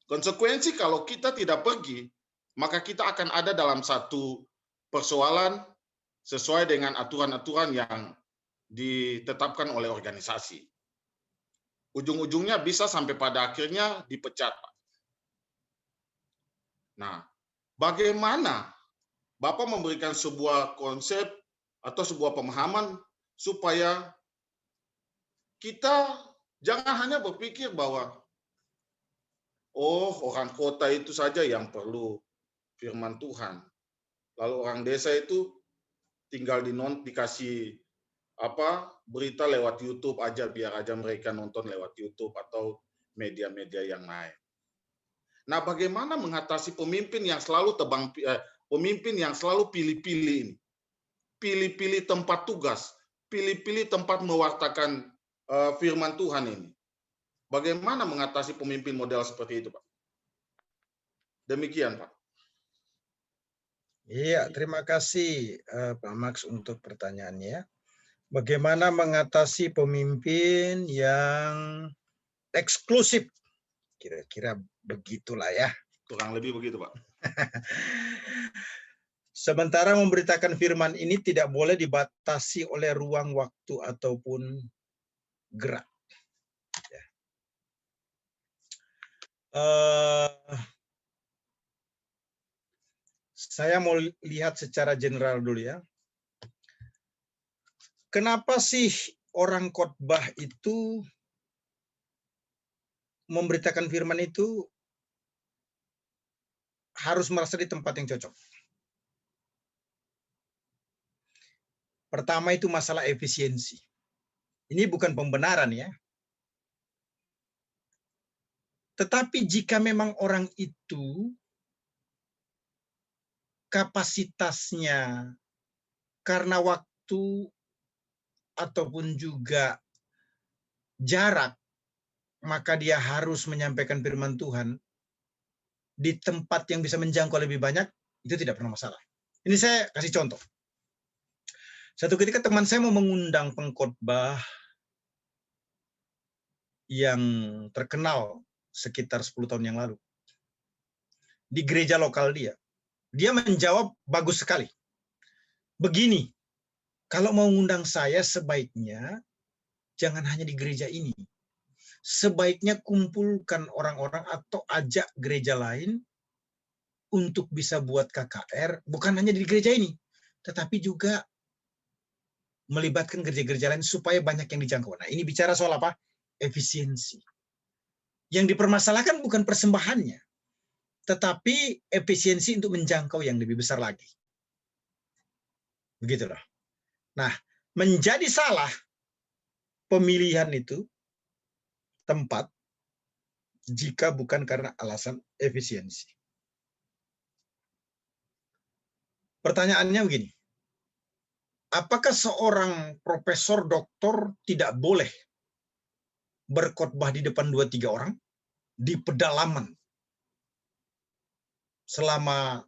Konsekuensi kalau kita tidak pergi, maka kita akan ada dalam satu persoalan sesuai dengan aturan-aturan yang ditetapkan oleh organisasi. Ujung-ujungnya bisa sampai pada akhirnya dipecat. Nah, bagaimana Bapak memberikan sebuah konsep atau sebuah pemahaman supaya kita jangan hanya berpikir bahwa orang kota itu saja yang perlu firman Tuhan. Lalu orang desa itu tinggal dikasih berita lewat YouTube aja, biar aja mereka nonton lewat YouTube atau media-media yang lain. Nah, bagaimana mengatasi pemimpin yang selalu pilih-pilih ini? Pilih-pilih tempat tugas, pilih-pilih tempat mewartakan firman Tuhan ini. Bagaimana mengatasi pemimpin model seperti itu, Pak? Demikian, Pak. Iya, terima kasih Pak Max untuk pertanyaannya. Bagaimana mengatasi pemimpin yang eksklusif? Kira-kira begitulah ya. Kurang lebih begitu, Pak. Sementara memberitakan firman ini tidak boleh dibatasi oleh ruang, waktu, ataupun gerak. Saya mau lihat secara general dulu ya. Kenapa sih orang khotbah itu memberitakan firman itu harus merasa di tempat yang cocok. Pertama itu masalah efisiensi. Ini bukan pembenaran ya. Tetapi jika memang orang itu kapasitasnya karena waktu ataupun juga jarak, maka dia harus menyampaikan firman Tuhan di tempat yang bisa menjangkau lebih banyak, itu tidak pernah masalah. Ini saya kasih contoh. Satu ketika teman saya mau mengundang pengkhotbah yang terkenal sekitar 10 tahun yang lalu di gereja lokal dia. Dia menjawab bagus sekali. Begini, kalau mau ngundang saya sebaiknya jangan hanya di gereja ini. Sebaiknya kumpulkan orang-orang atau ajak gereja lain untuk bisa buat KKR, bukan hanya di gereja ini, tetapi juga melibatkan gereja-gereja lain supaya banyak yang dijangkau. Nah, ini bicara soal apa? Efisiensi. Yang dipermasalahkan bukan persembahannya, tetapi efisiensi untuk menjangkau yang lebih besar lagi. Begitulah. Nah, menjadi salah pemilihan itu tempat jika bukan karena alasan efisiensi. Pertanyaannya begini. Apakah seorang profesor doktor tidak boleh berkhotbah di depan 2-3 orang di pedalaman selama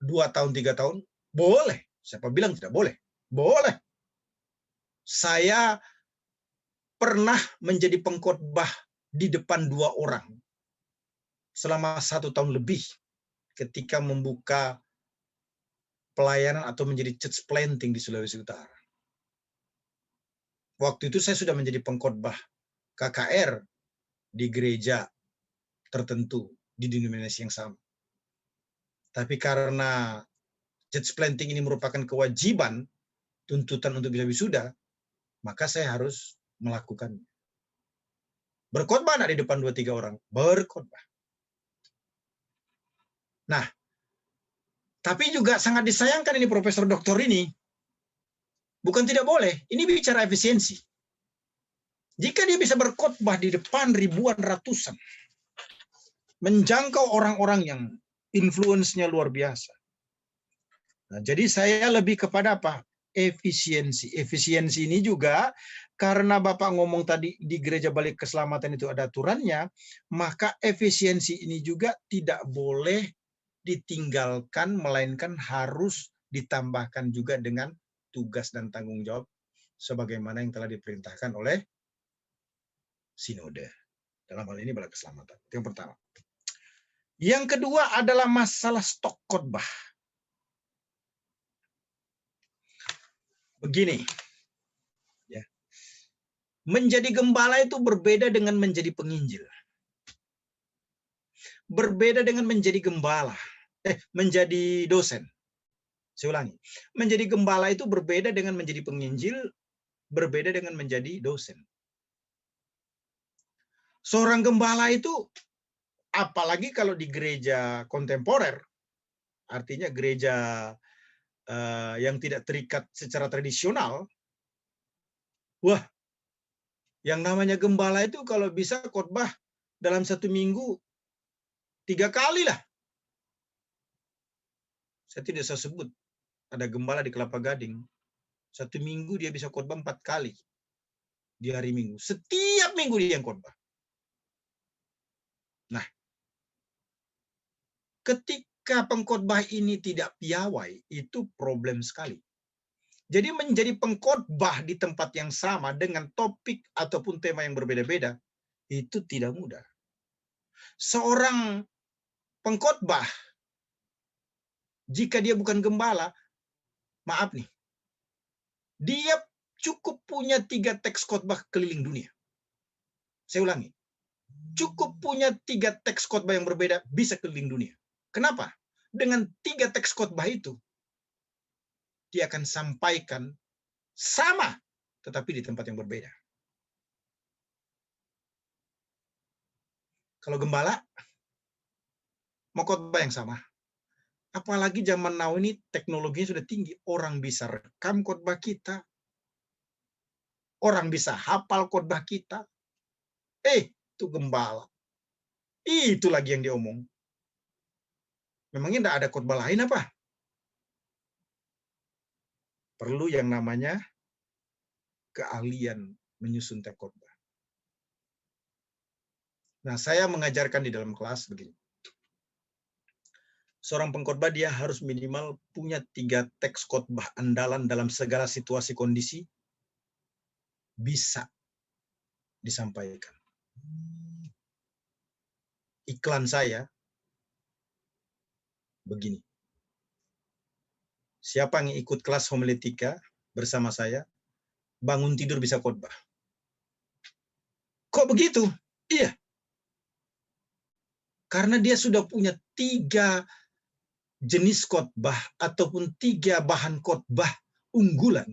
2 tahun, 3 tahun? Boleh. Siapa bilang tidak boleh? Boleh. Saya pernah menjadi pengkhotbah di depan 2 orang selama 1 tahun lebih ketika membuka pelayanan atau menjadi church planting di Sulawesi Utara. Waktu itu saya sudah menjadi pengkhotbah KKR di gereja tertentu di denominasi yang sama. Tapi karena church planting ini merupakan kewajiban, tuntutan untuk bisa wisuda, maka saya harus melakukannya. Berkhotbah di depan 2-3 orang, berkhotbah. Nah, tapi juga sangat disayangkan ini profesor doktor ini. Bukan tidak boleh, ini bicara efisiensi. Jika dia bisa berkhotbah di depan ribuan, ratusan, menjangkau orang-orang yang influence-nya luar biasa. Nah, jadi saya lebih kepada apa? Efisiensi. Efisiensi ini juga karena Bapak ngomong tadi di gereja balik keselamatan itu ada aturannya, maka efisiensi ini juga tidak boleh ditinggalkan, melainkan harus ditambahkan juga dengan tugas dan tanggung jawab sebagaimana yang telah diperintahkan oleh sinode. Dalam hal ini balik keselamatan. Itu yang pertama. Yang kedua adalah masalah stok khotbah. Begini, ya. Menjadi gembala itu berbeda dengan menjadi penginjil. Berbeda dengan menjadi gembala. Menjadi dosen. Saya ulangi. Menjadi gembala itu berbeda dengan menjadi penginjil, berbeda dengan menjadi dosen. Seorang gembala itu, apalagi kalau di gereja kontemporer, artinya gereja yang tidak terikat secara tradisional, wah, yang namanya gembala itu kalau bisa khotbah dalam 1 minggu 3 kali lah. Saya tidak usah sebut. Ada gembala di Kelapa Gading. 1 minggu dia bisa khotbah 4 kali di hari Minggu. Setiap minggu dia yang khotbah. Nah, ketika pengkhotbah ini tidak piawai, itu problem sekali. Jadi menjadi pengkhotbah di tempat yang sama dengan topik ataupun tema yang berbeda-beda, itu tidak mudah. Seorang pengkhotbah, jika dia bukan gembala, maaf nih, dia cukup punya 3 teks khotbah keliling dunia. Saya ulangi, cukup punya 3 teks khotbah yang berbeda, bisa keliling dunia. Kenapa? Dengan 3 teks khotbah itu, dia akan sampaikan sama, tetapi di tempat yang berbeda. Kalau gembala, mau khotbah yang sama. Apalagi zaman now ini teknologinya sudah tinggi. Orang bisa rekam khotbah kita. Orang bisa hafal khotbah kita. Itu gembala. Itu lagi yang diomong. Memangnya tidak ada khotbah lain apa? Perlu yang namanya keahlian menyusun teks khotbah. Nah, saya mengajarkan di dalam kelas begini. Seorang pengkhotbah dia harus minimal punya 3 teks khotbah andalan dalam segala situasi kondisi bisa disampaikan. Iklan saya begini. Siapa yang ikut kelas homiletika bersama saya, bangun tidur bisa khotbah. Kok begitu? Iya. Karena dia sudah punya 3 jenis khotbah ataupun 3 bahan khotbah unggulan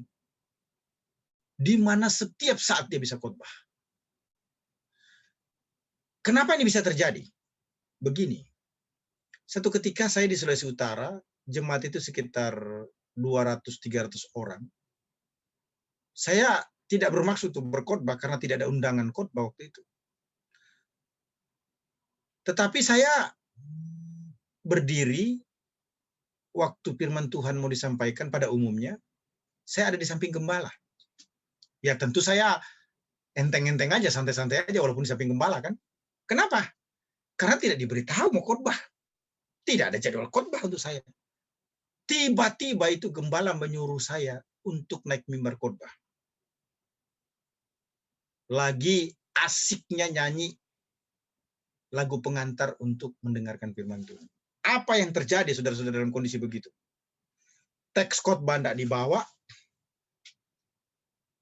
di mana setiap saat dia bisa khotbah. Kenapa ini bisa terjadi? Begini. Satu ketika saya di Sulawesi Utara, jemaat itu sekitar 200-300 orang. Saya tidak bermaksud untuk berkhotbah karena tidak ada undangan khotbah waktu itu. Tetapi saya berdiri waktu firman Tuhan mau disampaikan pada umumnya, saya ada di samping gembala. Ya tentu saya enteng-enteng aja, santai-santai aja walaupun di samping gembala kan. Kenapa? Karena tidak diberitahu mau khotbah. Tidak ada jadwal khotbah untuk saya. Tiba-tiba itu gembala menyuruh saya untuk naik mimbar khotbah. Lagi asiknya nyanyi lagu pengantar untuk mendengarkan firman Tuhan. Apa yang terjadi saudara-saudara dalam kondisi begitu? Teks khotbah tidak dibawa,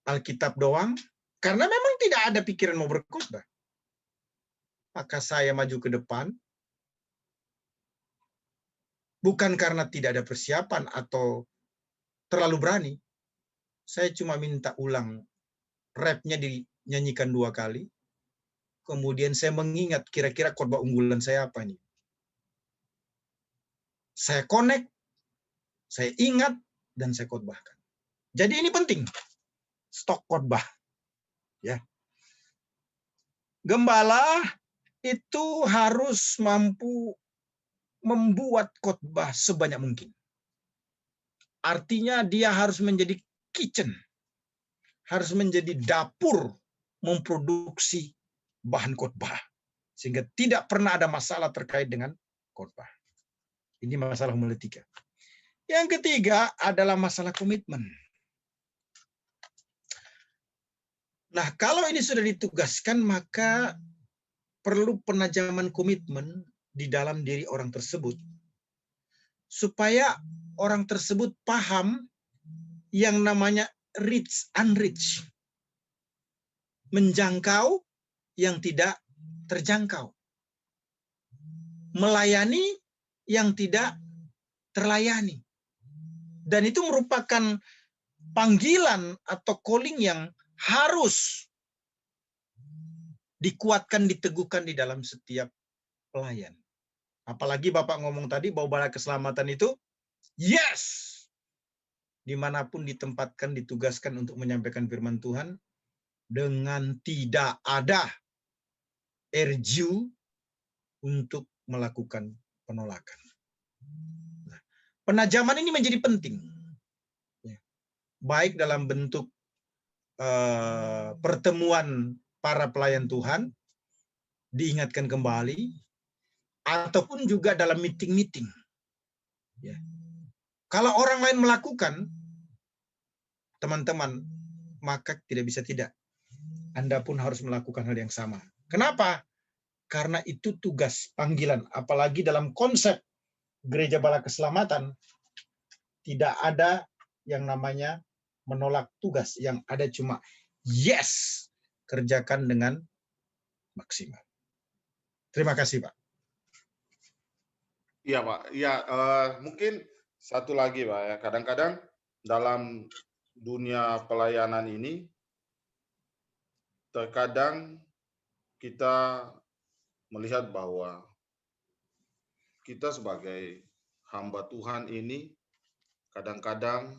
Alkitab doang, karena memang tidak ada pikiran mau berkhotbah. Maka saya maju ke depan, bukan karena tidak ada persiapan atau terlalu berani. Saya cuma minta ulang rapnya dinyanyikan 2 kali. Kemudian saya mengingat kira-kira khotbah unggulan saya apa nih. Saya connect, saya ingat, dan saya khotbahkan. Jadi ini penting. Stok khotbah. Ya. Gembala itu harus mampu membuat khotbah sebanyak mungkin. Artinya dia harus menjadi kitchen. Harus menjadi dapur memproduksi bahan khotbah. Sehingga tidak pernah ada masalah terkait dengan khotbah. Ini masalah homiletika. Yang ketiga adalah masalah komitmen. Nah, kalau ini sudah ditugaskan, maka perlu penajaman komitmen di dalam diri orang tersebut. Supaya orang tersebut paham yang namanya reach unreach. Menjangkau yang tidak terjangkau. Melayani yang tidak terlayani. Dan itu merupakan panggilan atau calling yang harus dikuatkan, diteguhkan di dalam setiap pelayan. Apalagi Bapak ngomong tadi bahwa bala keselamatan itu, yes! Dimanapun ditempatkan, ditugaskan untuk menyampaikan firman Tuhan, dengan tidak ada urge untuk melakukan penolakan. Nah, penajaman ini menjadi penting. Baik dalam bentuk pertemuan para pelayan Tuhan, diingatkan kembali, ataupun juga dalam meeting-meeting. Ya. Kalau orang lain melakukan, teman-teman, maka tidak bisa tidak. Anda pun harus melakukan hal yang sama. Kenapa? Karena itu tugas panggilan. Apalagi dalam konsep Gereja Bala Keselamatan, tidak ada yang namanya menolak tugas. Yang ada cuma, yes, kerjakan dengan maksimal. Terima kasih, Pak. Iya, Pak. Ya, mungkin satu lagi, Pak. Ya. Kadang-kadang dalam dunia pelayanan ini, terkadang kita melihat bahwa kita sebagai hamba Tuhan ini kadang-kadang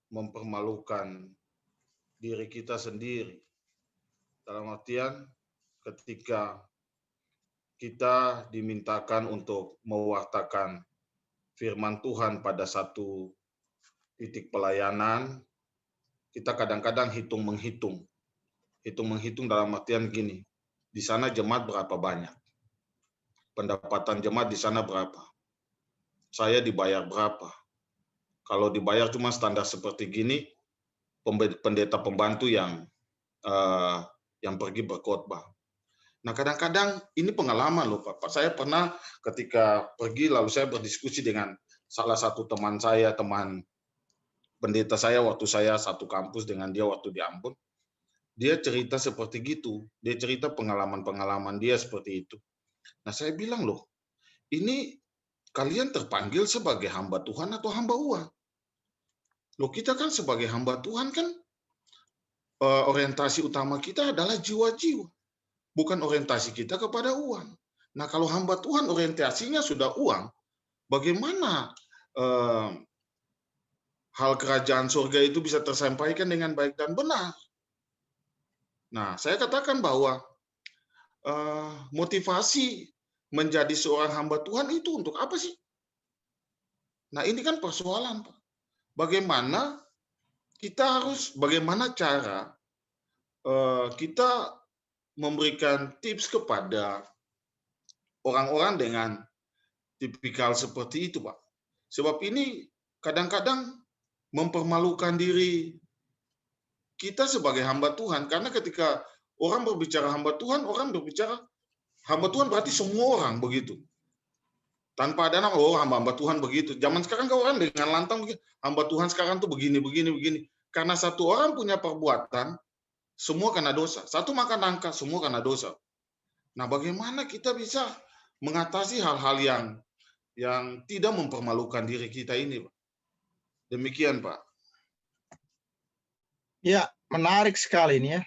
mempermalukan diri kita sendiri. Dalam artian ketika kita dimintakan untuk mewartakan firman Tuhan pada satu titik pelayanan, kita kadang-kadang hitung-menghitung. Hitung-menghitung dalam artian gini, di sana jemaat berapa banyak? Pendapatan jemaat di sana berapa? Saya dibayar berapa? Kalau dibayar cuma standar seperti gini, pendeta pembantu yang pergi berkhotbah. Nah, kadang-kadang ini pengalaman loh, Pak. Saya pernah ketika pergi lalu saya berdiskusi dengan salah satu teman saya, teman pendeta saya waktu saya satu kampus dengan dia waktu di Ambon. Dia cerita seperti gitu. Dia cerita pengalaman-pengalaman dia seperti itu. Nah, saya bilang loh, ini kalian terpanggil sebagai hamba Tuhan atau hamba uang? Loh, kita kan sebagai hamba Tuhan kan orientasi utama kita adalah jiwa-jiwa. Bukan orientasi kita kepada uang. Nah, kalau hamba Tuhan orientasinya sudah uang, bagaimana hal kerajaan surga itu bisa tersampaikan dengan baik dan benar? Nah, saya katakan bahwa motivasi menjadi seorang hamba Tuhan itu untuk apa sih? Nah, ini kan persoalan, Pak. Bagaimana cara kita memberikan tips kepada orang-orang dengan tipikal seperti itu, Pak. Sebab ini kadang-kadang mempermalukan diri kita sebagai hamba Tuhan. Karena ketika orang berbicara hamba Tuhan, orang berbicara hamba Tuhan berarti semua orang begitu. Tanpa ada nama, oh hamba Tuhan begitu. Zaman sekarang kan orang dengan lantang begitu, hamba Tuhan sekarang tuh begini. Karena satu orang punya perbuatan, semua kena dosa. Satu makan nangka, semua kena dosa. Nah, bagaimana kita bisa mengatasi hal-hal yang tidak mempermalukan diri kita ini, Pak? Demikian, Pak. Ya, menarik sekali ini ya.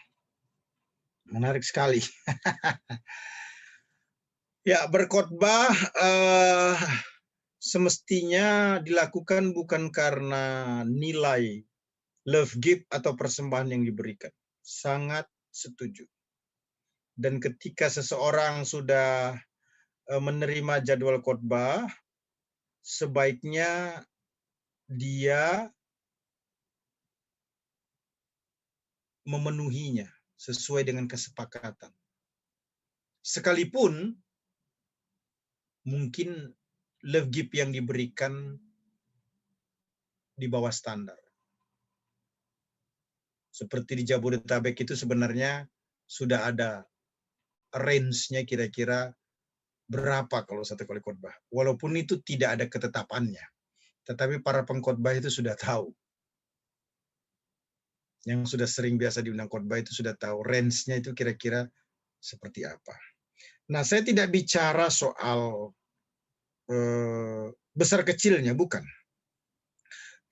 Menarik sekali. Ya, berkhotbah semestinya dilakukan bukan karena nilai love gift atau persembahan yang diberikan. Sangat setuju. Dan ketika seseorang sudah menerima jadwal khotbah, sebaiknya dia memenuhinya sesuai dengan kesepakatan. Sekalipun mungkin love gift yang diberikan di bawah standar. Seperti di Jabodetabek itu sebenarnya sudah ada range-nya kira-kira berapa kalau satu kali khotbah. Walaupun itu tidak ada ketetapannya. Tetapi para pengkhotbah itu sudah tahu. Yang sudah sering biasa diundang khotbah itu sudah tahu range-nya itu kira-kira seperti apa. Nah, saya tidak bicara soal besar kecilnya, bukan.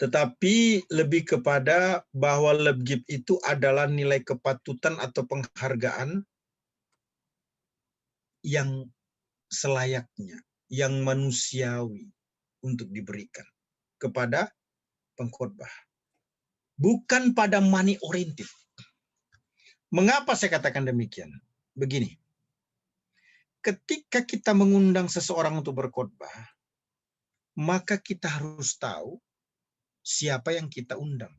Tetapi lebih kepada bahwa love gift itu adalah nilai kepatutan atau penghargaan yang selayaknya, yang manusiawi untuk diberikan kepada pengkhotbah. Bukan pada money oriented. Mengapa saya katakan demikian? Begini, ketika kita mengundang seseorang untuk berkhotbah, maka kita harus tahu siapa yang kita undang.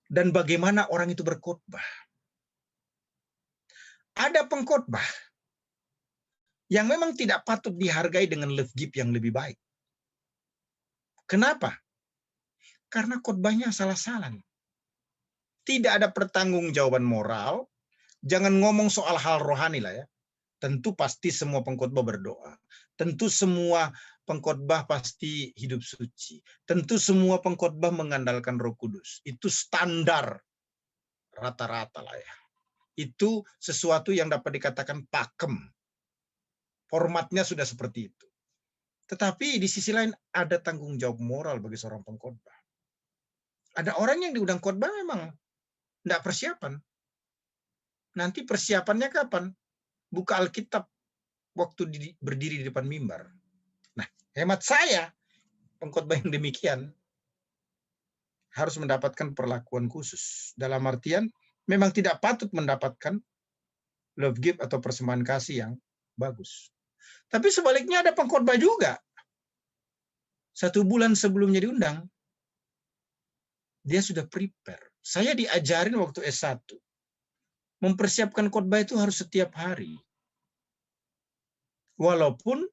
Dan bagaimana orang itu berkhotbah. Ada pengkhotbah yang memang tidak patut dihargai dengan love gift yang lebih baik. Kenapa? Karena khotbahnya salah-salah. Tidak ada pertanggungjawaban moral. Jangan ngomong soal hal rohani lah ya. Tentu pasti semua pengkhotbah berdoa. Tentu semua pengkhotbah pasti hidup suci. Tentu semua pengkhotbah mengandalkan Roh Kudus. Itu standar rata-rata lah ya. Itu sesuatu yang dapat dikatakan pakem. Formatnya sudah seperti itu. Tetapi di sisi lain ada tanggung jawab moral bagi seorang pengkhotbah. Ada orang yang diundang khotbah memang tidak persiapan. Nanti persiapannya kapan? Buka Alkitab waktu berdiri di depan mimbar. Nah, hemat saya, pengkhotbah yang demikian harus mendapatkan perlakuan khusus. Dalam artian, memang tidak patut mendapatkan love gift atau persembahan kasih yang bagus. Tapi sebaliknya ada pengkhotbah juga. 1 bulan sebelumnya diundang, dia sudah prepare. Saya diajarin waktu S1, mempersiapkan khotbah itu harus setiap hari. Walaupun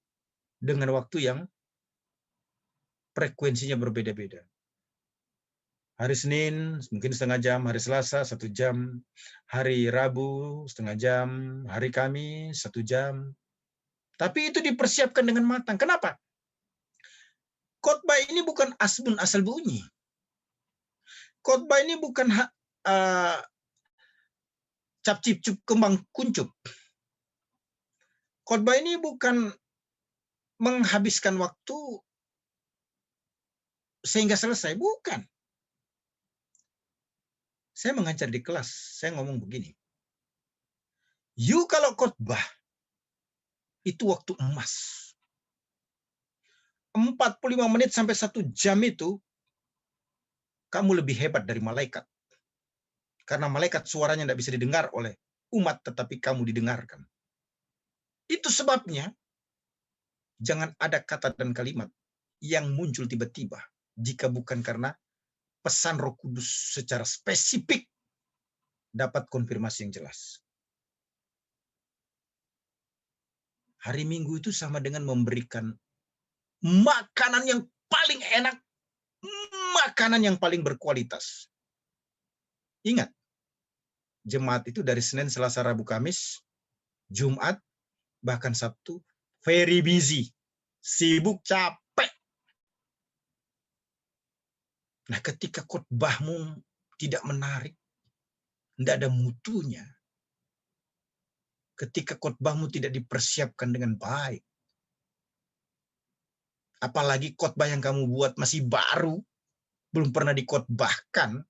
dengan waktu yang frekuensinya berbeda-beda. Hari Senin mungkin setengah jam, hari Selasa 1 jam, hari Rabu setengah jam, hari Kamis 1 jam. Tapi itu dipersiapkan dengan matang. Kenapa? Khotbah ini bukan asbun asal bunyi. Khotbah ini bukan cap cip kembang kuncup. Khotbah ini bukan menghabiskan waktu sehingga selesai, bukan. Saya mengajar di kelas, saya ngomong begini. You kalau khotbah, itu waktu emas. 45 menit sampai 1 jam itu, kamu lebih hebat dari malaikat. Karena malaikat suaranya tidak bisa didengar oleh umat, tetapi kamu didengarkan. Itu sebabnya, jangan ada kata dan kalimat yang muncul tiba-tiba, jika bukan karena pesan Roh Kudus secara spesifik dapat konfirmasi yang jelas. Hari Minggu itu sama dengan memberikan makanan yang paling enak, makanan yang paling berkualitas. Ingat, jemaat itu dari Senin, Selasa, Rabu, Kamis, Jumat, bahkan Sabtu, very busy, sibuk, capek. Nah, ketika khotbahmu tidak menarik, tidak ada mutunya, ketika khotbahmu tidak dipersiapkan dengan baik, apalagi khotbah yang kamu buat masih baru, belum pernah dikhotbahkan,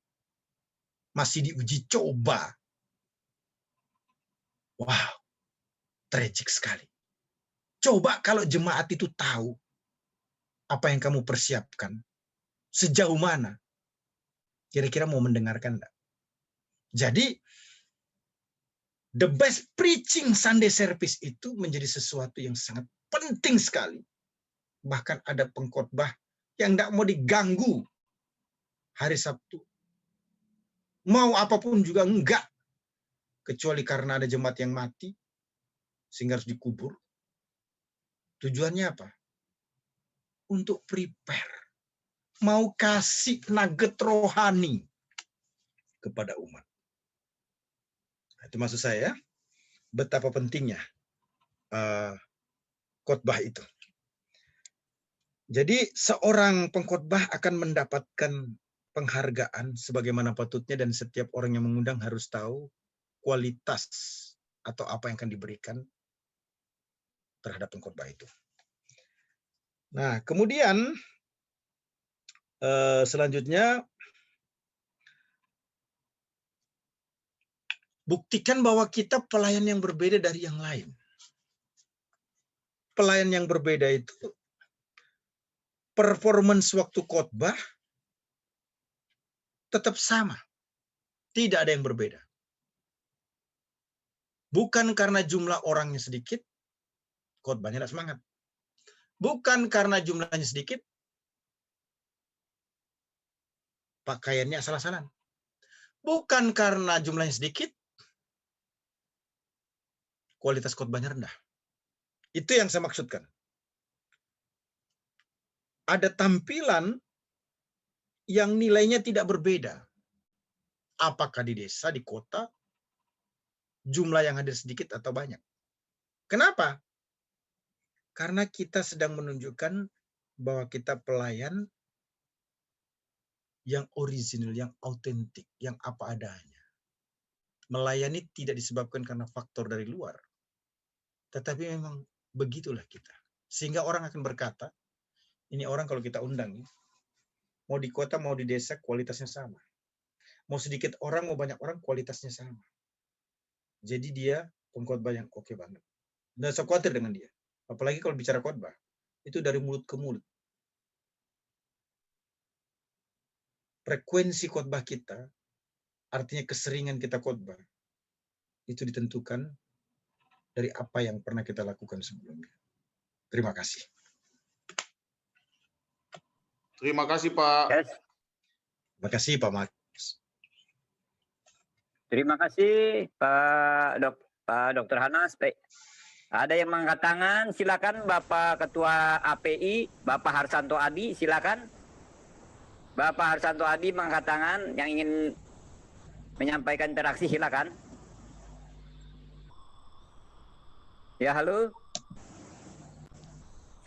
masih diuji coba. Wow, tragic sekali. Coba kalau jemaat itu tahu apa yang kamu persiapkan, sejauh mana, kira-kira mau mendengarkan enggak? Jadi, the best preaching Sunday service itu menjadi sesuatu yang sangat penting sekali. Bahkan ada pengkhotbah yang enggak mau diganggu hari Sabtu. Mau apapun juga enggak. Kecuali karena ada jemaat yang mati, sehingga harus dikubur. Tujuannya apa? Untuk prepare. Mau kasih nugget rohani kepada umat. Itu maksud saya, betapa pentingnya khotbah itu. Jadi seorang pengkhotbah akan mendapatkan penghargaan sebagaimana patutnya, dan setiap orang yang mengundang harus tahu kualitas atau apa yang akan diberikan terhadap pengkhotbah itu. Nah, kemudian selanjutnya, buktikan bahwa kita pelayan yang berbeda dari yang lain. Pelayan yang berbeda itu performance waktu khotbah tetap sama. Tidak ada yang berbeda. Bukan karena jumlah orangnya sedikit, khotbahnya tidak semangat. Bukan karena jumlahnya sedikit, pakaiannya asal-asalan. Bukan karena jumlahnya sedikit, kualitas khotbahnya rendah. Itu yang saya maksudkan. Ada tampilan yang nilainya tidak berbeda. Apakah di desa, di kota, jumlah yang hadir sedikit atau banyak. Kenapa? Karena kita sedang menunjukkan bahwa kita pelayan yang original, yang autentik, yang apa adanya. Melayani tidak disebabkan karena faktor dari luar. Tetapi memang begitulah kita. Sehingga orang akan berkata, ini orang kalau kita undang, mau di kota, mau di desa, kualitasnya sama. Mau sedikit orang, mau banyak orang, kualitasnya sama. Jadi dia pengkhotbah yang oke banget. Nggak usah khawatir dengan dia. Apalagi kalau bicara khotbah, itu dari mulut ke mulut. Frekuensi khotbah kita, artinya keseringan kita khotbah, itu ditentukan dari apa yang pernah kita lakukan sebelumnya. Terima kasih. Terima kasih Pak. Yes. Terima kasih Pak Mat. Terima kasih Pak Dr. Hanas. Ada yang mengangkat tangan, silakan Bapak Ketua API, Bapak Harsanto Adi, silakan. Bapak Harsanto Adi mengangkat tangan yang ingin menyampaikan interaksi, silakan. Ya, halo.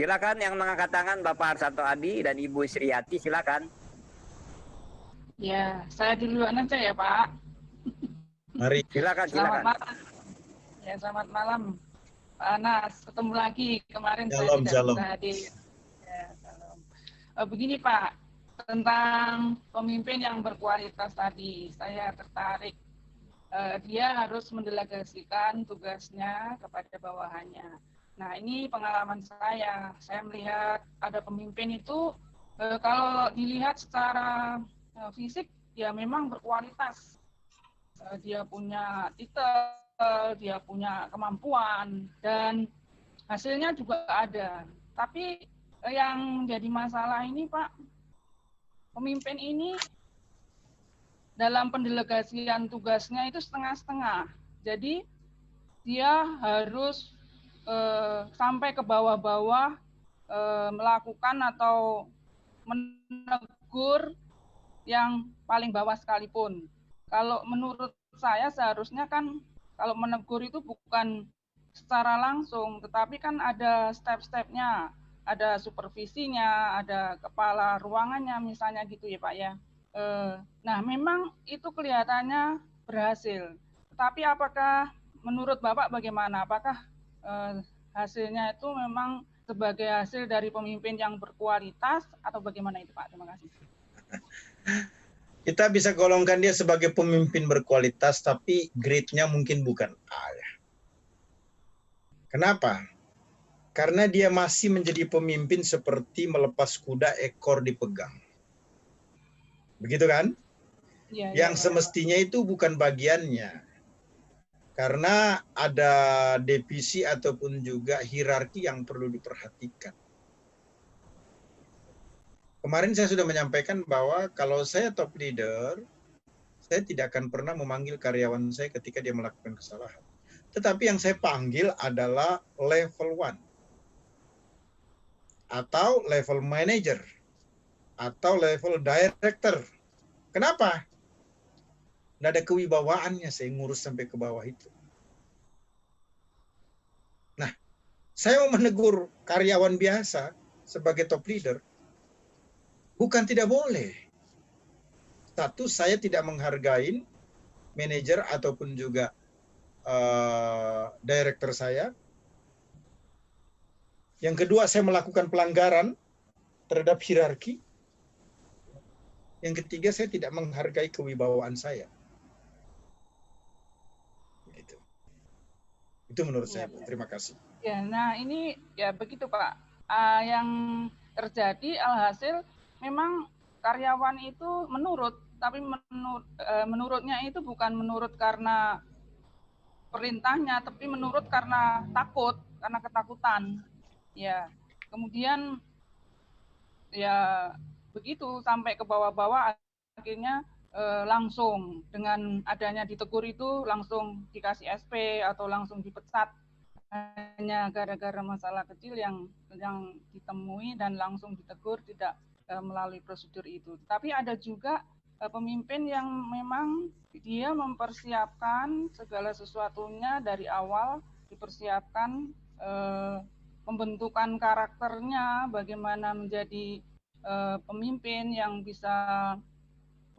Silakan yang mengangkat tangan Bapak Harsanto Adi dan Ibu Sriati, silakan. Ya, saya duluan aja ya Pak. Mari. Silakan, Selamat silakan. malam. Ya, selamat malam. Pak Anas, ketemu lagi. Kemarin saya Shalom, tidak shalom. bisa hadir. Ya, shalom. Begini Pak, tentang pemimpin yang berkualitas tadi, saya tertarik. Dia harus mendelegasikan tugasnya kepada bawahannya. Nah, ini pengalaman saya. Saya melihat ada pemimpin itu kalau dilihat secara fisik, ya memang berkualitas. Dia punya titel, dia punya kemampuan, dan hasilnya juga ada. Tapi yang jadi masalah ini Pak, pemimpin ini dalam pendelegasian tugasnya itu setengah-setengah. Jadi dia harus sampai ke bawah-bawah melakukan atau menegur yang paling bawah sekalipun. Kalau menurut saya seharusnya kan kalau menegur itu bukan secara langsung, tetapi kan ada step-stepnya, ada supervisinya, ada kepala ruangannya misalnya gitu ya Pak ya. Nah memang itu kelihatannya berhasil, tetapi apakah menurut Bapak bagaimana? Apakah hasilnya itu memang sebagai hasil dari pemimpin yang berkualitas atau bagaimana itu Pak? Terima kasih. Kita bisa golongkan dia sebagai pemimpin berkualitas, tapi grade-nya mungkin bukan A. Kenapa? Karena dia masih menjadi pemimpin seperti melepas kuda ekor dipegang. Begitu kan? Ya, Yang semestinya itu bukan bagiannya. Karena ada divisi ataupun juga hierarki yang perlu diperhatikan. Kemarin saya sudah menyampaikan bahwa kalau saya top leader, saya tidak akan pernah memanggil karyawan saya ketika dia melakukan kesalahan. Tetapi yang saya panggil adalah level 1. Atau level manager. Atau level director. Kenapa? Tidak ada kewibawaannya saya ngurus sampai ke bawah itu. Nah, saya mau menegur karyawan biasa sebagai top leader. Bukan tidak boleh. Satu, saya tidak menghargai manajer ataupun juga director saya. Yang kedua, saya melakukan pelanggaran terhadap hierarki. Yang ketiga, saya tidak menghargai kewibawaan saya. Gitu. Itu menurut saya. Terima kasih. Ya, nah ini ya begitu Pak. Yang terjadi alhasil memang karyawan itu menurut, tapi menurutnya itu bukan menurut karena perintahnya, tapi menurut karena takut, karena ketakutan. Ya, kemudian ya begitu sampai ke bawah-bawah, akhirnya langsung dengan adanya ditegur itu langsung dikasih SP atau langsung dipecat hanya gara-gara masalah kecil yang ditemui dan langsung ditegur, tidak melalui prosedur itu. Tapi ada juga pemimpin yang memang dia mempersiapkan segala sesuatunya dari awal, dipersiapkan pembentukan karakternya, bagaimana menjadi pemimpin yang bisa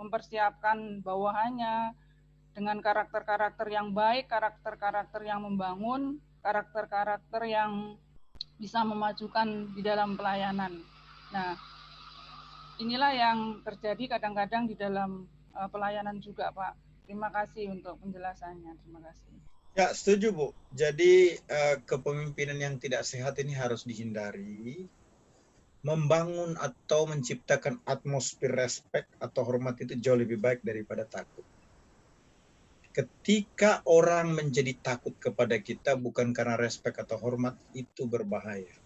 mempersiapkan bawahannya dengan karakter-karakter yang baik, karakter-karakter yang membangun, karakter-karakter yang bisa memajukan di dalam pelayanan. Nah, inilah yang terjadi kadang-kadang di dalam pelayanan juga, Pak. Terima kasih untuk penjelasannya. Terima kasih. Ya, setuju Bu. Jadi kepemimpinan yang tidak sehat ini harus dihindari. Membangun atau menciptakan atmosfer respect atau hormat itu jauh lebih baik daripada takut. Ketika orang menjadi takut kepada kita bukan karena respect atau hormat, itu berbahaya.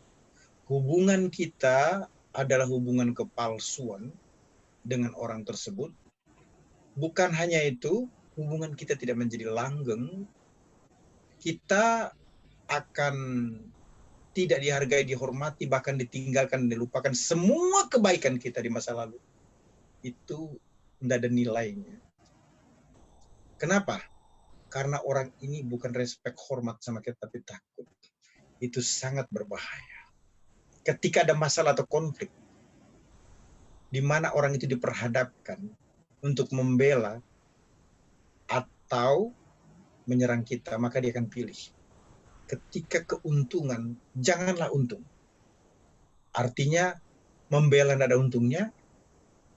Hubungan kita adalah hubungan kepalsuan dengan orang tersebut. Bukan hanya itu, hubungan kita tidak menjadi langgeng. Kita akan tidak dihargai, dihormati, bahkan ditinggalkan, dilupakan semua kebaikan kita di masa lalu. Itu tidak ada nilainya. Kenapa? Karena orang ini bukan respect, hormat sama kita, tapi takut. Itu sangat berbahaya. Ketika ada masalah atau konflik, di mana orang itu diperhadapkan untuk membela atau menyerang kita, maka dia akan pilih. Ketika keuntungan, janganlah untung. Artinya, membela tidak ada untungnya,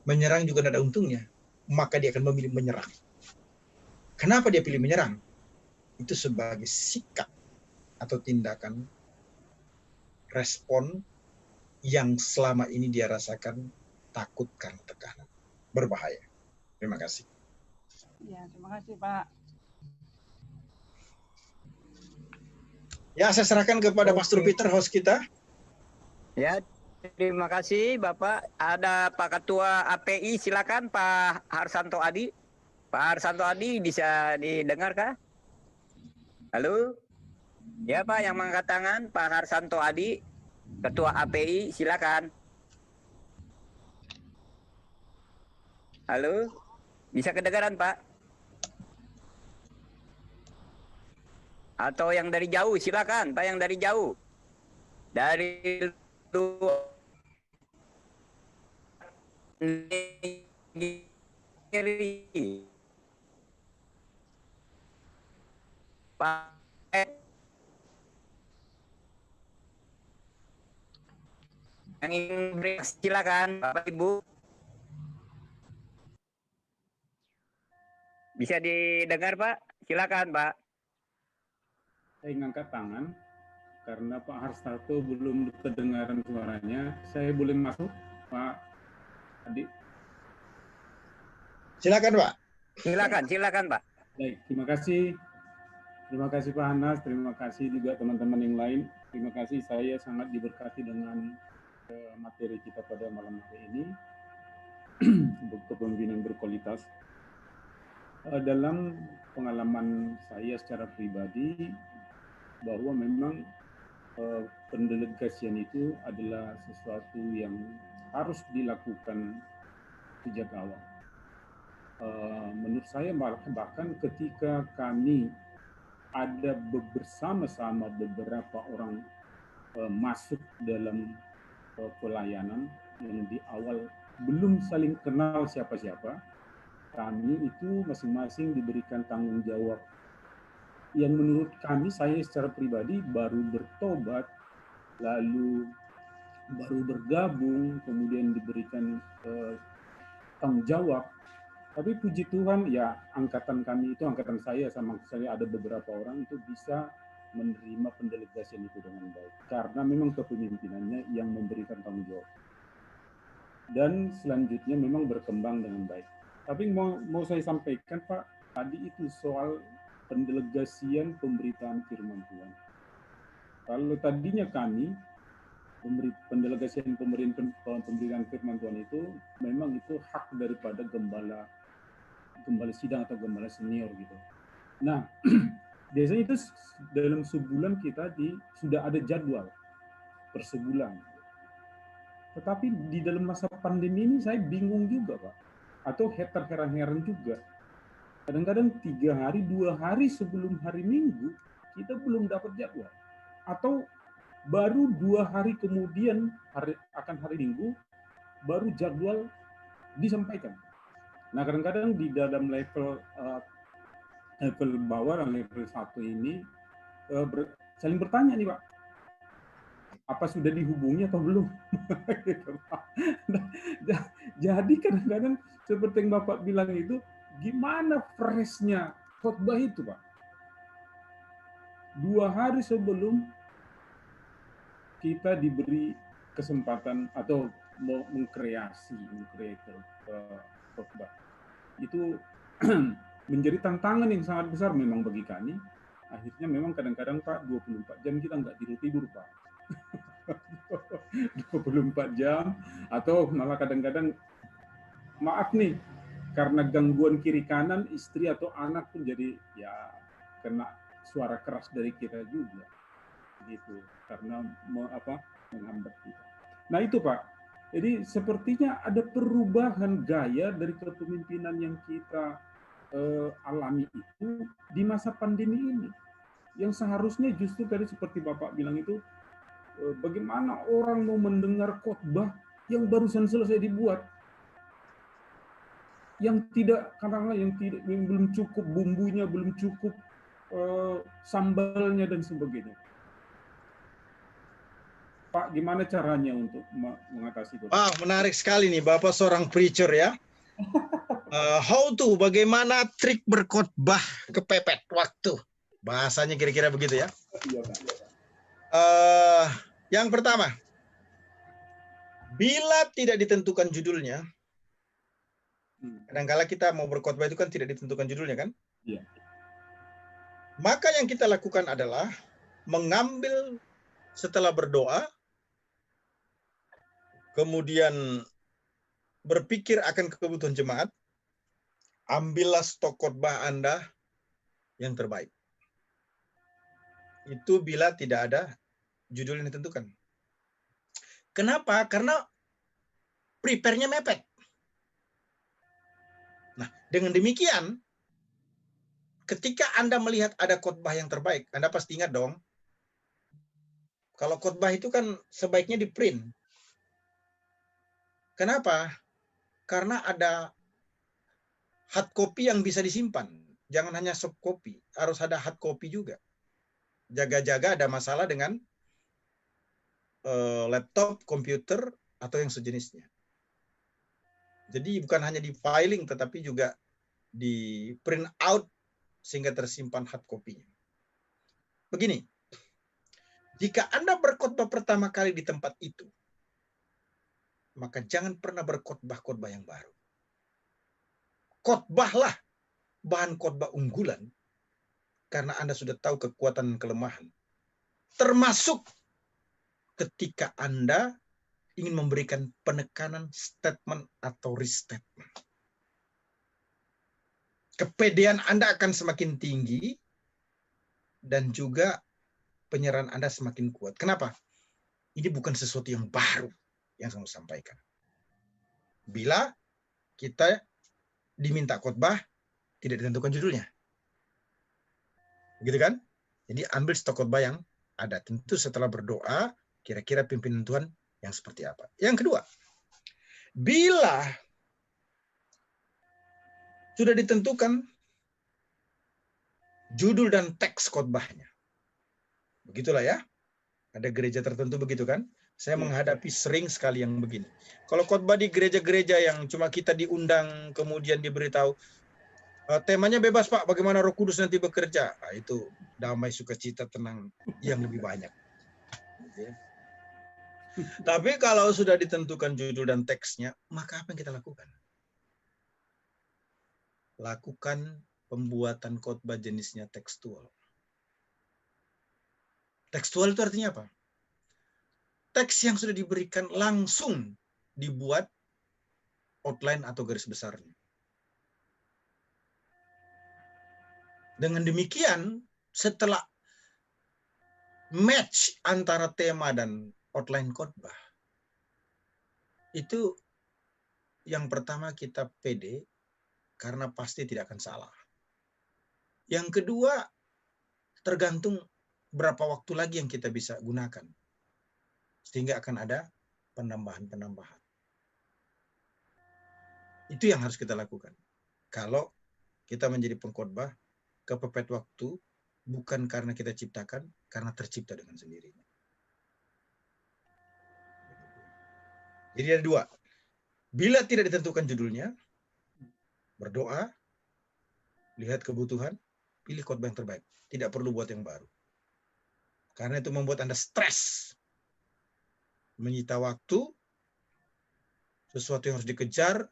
menyerang juga tidak ada untungnya, maka dia akan memilih menyerang. Kenapa dia pilih menyerang? Itu sebagai sikap atau tindakan respon yang selama ini dia rasakan takut karena tekanan. Berbahaya. Terima kasih. Ya, terima kasih Pak. Ya, saya serahkan kepada Pastor Peter, host kita. Ya, terima kasih Bapak. Ada Pak Ketua API, silakan Pak Harsanto Adi. Pak Harsanto Adi bisa didengar kah? Halo? Ya Pak, yang mengangkat tangan Pak Harsanto Adi, Ketua API, silakan. Halo? Bisa kedengaran Pak? Atau yang dari jauh, silakan Pak, yang dari jauh. Dari luar negeri. Pak yang ingin beri, silakan Bapak Ibu. Bisa didengar Pak? Silakan Pak. Saya ngangkat tangan karena Pak Harsanto belum kedengaran suaranya. Saya boleh masuk, Pak Adi? Silakan Pak. Silakan Pak. Baik, terima kasih. Terima kasih Pak Hanas, terima kasih juga teman-teman yang lain. Terima kasih, saya sangat diberkati dengan materi kita pada malam hari ini untuk kepemimpinan berkualitas. Dalam pengalaman saya secara pribadi, bahwa memang pendelegasian itu adalah sesuatu yang harus dilakukan sejak awal. Menurut saya bahkan ketika kami ada bersama-sama beberapa orang masuk dalam pelayanan yang di awal belum saling kenal siapa-siapa, kami itu masing-masing diberikan tanggung jawab yang menurut kami, saya secara pribadi baru bertobat, lalu baru bergabung, kemudian diberikan tanggung jawab. Tapi puji Tuhan, ya angkatan kami itu, angkatan saya sama saya ada beberapa orang itu bisa menerima pendelegasian itu dengan baik. Karena memang kepemimpinannya yang memberikan tanggung jawab. Dan selanjutnya memang berkembang dengan baik. Tapi mau saya sampaikan Pak, tadi itu soal pendelegasian pemberitaan firman Tuhan. Kalau tadinya kami pendelegasian pemberitaan firman Tuhan itu memang itu hak daripada gembala sidang atau gembala senior gitu. Nah, biasanya itu dalam sebulan kita sudah ada jadwal per sebulan. Tetapi di dalam masa pandemi ini saya bingung juga Pak, atau heran-heran juga. Kadang-kadang 3 hari, 2 hari sebelum hari Minggu, kita belum dapat jadwal. Atau baru 2 hari kemudian akan hari Minggu, baru jadwal disampaikan. Nah kadang-kadang di dalam level bawah dan level 1 ini, saling bertanya nih Pak, apa sudah dihubungi atau belum? Jadi kadang-kadang seperti yang Bapak bilang itu, gimana freshnya khotbah itu Pak? 2 hari sebelum kita diberi kesempatan atau mengkreasi khotbah. Itu menjadi tantangan yang sangat besar memang bagi kami. Akhirnya memang kadang-kadang Pak 24 jam kita nggak tidur-tidur Pak. 24 jam atau malah kadang-kadang maaf nih karena gangguan kiri kanan istri atau anak pun jadi ya kena suara keras dari kita juga gitu karena menghambat kita. Nah itu Pak. Jadi sepertinya ada perubahan gaya dari kepemimpinan yang kita alami itu di masa pandemi ini. Yang seharusnya justru tadi seperti Bapak bilang itu bagaimana orang mau mendengar khotbah yang barusan selesai dibuat, yang belum cukup bumbunya, belum cukup sambalnya dan sebagainya. Pak, gimana caranya untuk mengatasi itu? Menarik sekali nih, Bapak seorang preacher ya. How to, bagaimana trik berkhotbah kepepet waktu. Bahasanya kira-kira begitu ya. Iya, Pak. Yang pertama, bila tidak ditentukan judulnya, kadang-kala kita mau berkhotbah itu kan tidak ditentukan judulnya kan? Iya. Maka yang kita lakukan adalah mengambil setelah berdoa, kemudian berpikir akan kebutuhan jemaat, ambillah stok khotbah Anda yang terbaik. Itu bila tidak ada judul yang ditentukan. Kenapa? Karena prepare-nya mepet. Nah, dengan demikian, ketika Anda melihat ada khotbah yang terbaik, Anda pasti ingat dong, kalau khotbah itu kan sebaiknya di print. Kenapa? Karena ada hard copy yang bisa disimpan. Jangan hanya soft copy, harus ada hard copy juga. Jaga-jaga ada masalah dengan laptop, komputer, atau yang sejenisnya. Jadi bukan hanya di filing, tetapi juga di print out sehingga tersimpan hard copy-nya. Begini, jika Anda berkhotbah pertama kali di tempat itu, maka jangan pernah berkhotbah-khotbah yang baru. Khotbahlah bahan khotbah unggulan karena Anda sudah tahu kekuatan dan kelemahan. Termasuk ketika Anda ingin memberikan penekanan statement atau restatement. Kepedean Anda akan semakin tinggi dan juga penyerahan Anda semakin kuat. Kenapa? Ini bukan sesuatu yang baru yang saya sampaikan. Bila kita diminta khotbah, tidak ditentukan judulnya. Begitu kan? Jadi ambil stok khotbah yang ada. Tentu setelah berdoa, kira-kira pimpinan Tuhan yang seperti apa. Yang kedua, bila sudah ditentukan judul dan teks khotbahnya. Begitulah ya. Ada gereja tertentu begitu kan? Saya menghadapi sering sekali yang begini. Kalau khotbah di gereja-gereja yang cuma kita diundang, kemudian diberitahu, temanya bebas Pak, bagaimana Roh Kudus nanti bekerja? Nah, itu damai, sukacita, tenang yang lebih banyak. Tapi kalau sudah ditentukan judul dan teksnya, maka apa yang kita lakukan? Lakukan pembuatan khotbah jenisnya tekstual. Tekstual itu artinya apa? Teks yang sudah diberikan langsung dibuat outline atau garis besarnya. Dengan demikian, setelah match antara tema dan outline khotbah, itu yang pertama kita pede karena pasti tidak akan salah. Yang kedua, tergantung berapa waktu lagi yang kita bisa gunakan. Sehingga akan ada penambahan-penambahan. Itu yang harus kita lakukan. Kalau kita menjadi pengkhotbah, kepepet waktu, bukan karena kita ciptakan, karena tercipta dengan sendirinya. Jadi ada dua. Bila tidak ditentukan judulnya, berdoa, lihat kebutuhan, pilih khotbah yang terbaik. Tidak perlu buat yang baru. Karena itu membuat Anda stres. Menyita waktu, sesuatu yang harus dikejar,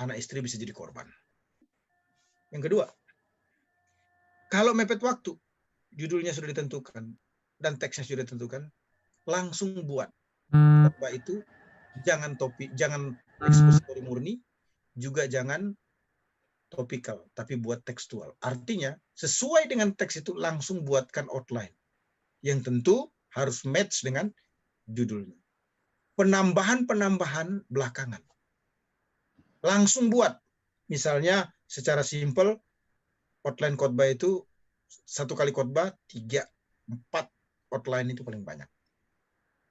anak istri bisa jadi korban. Yang kedua, kalau mepet waktu, judulnya sudah ditentukan, dan teksnya sudah ditentukan, langsung buat. Khotbah itu jangan topik, jangan ekspositori murni, juga jangan topikal, tapi buat tekstual. Artinya, sesuai dengan teks itu langsung buatkan outline. Yang tentu harus match dengan judulnya. Penambahan-penambahan belakangan. Langsung buat. Misalnya, secara simpel, outline khotbah itu, satu kali khotbah, 3, 4 outline itu paling banyak.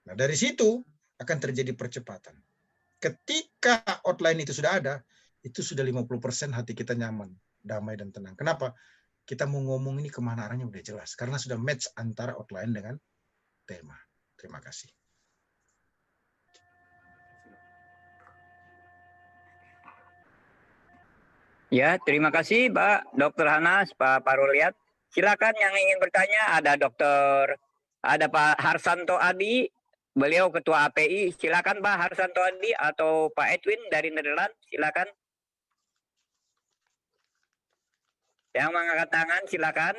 Nah, dari situ akan terjadi percepatan. Ketika outline itu sudah ada, itu sudah 50% hati kita nyaman, damai dan tenang. Kenapa? Kita mau ngomong ini kemana arahnya udah jelas. Karena sudah match antara outline dengan tema. Terima kasih. Ya, terima kasih Pak Dr. Hanas, Pak Paruliat. Silakan yang ingin bertanya, ada Pak Harsanto Adi, beliau Ketua API. Silakan Pak Harsanto Adi atau Pak Edwin dari Nederland, silakan. Yang mengangkat tangan, silakan.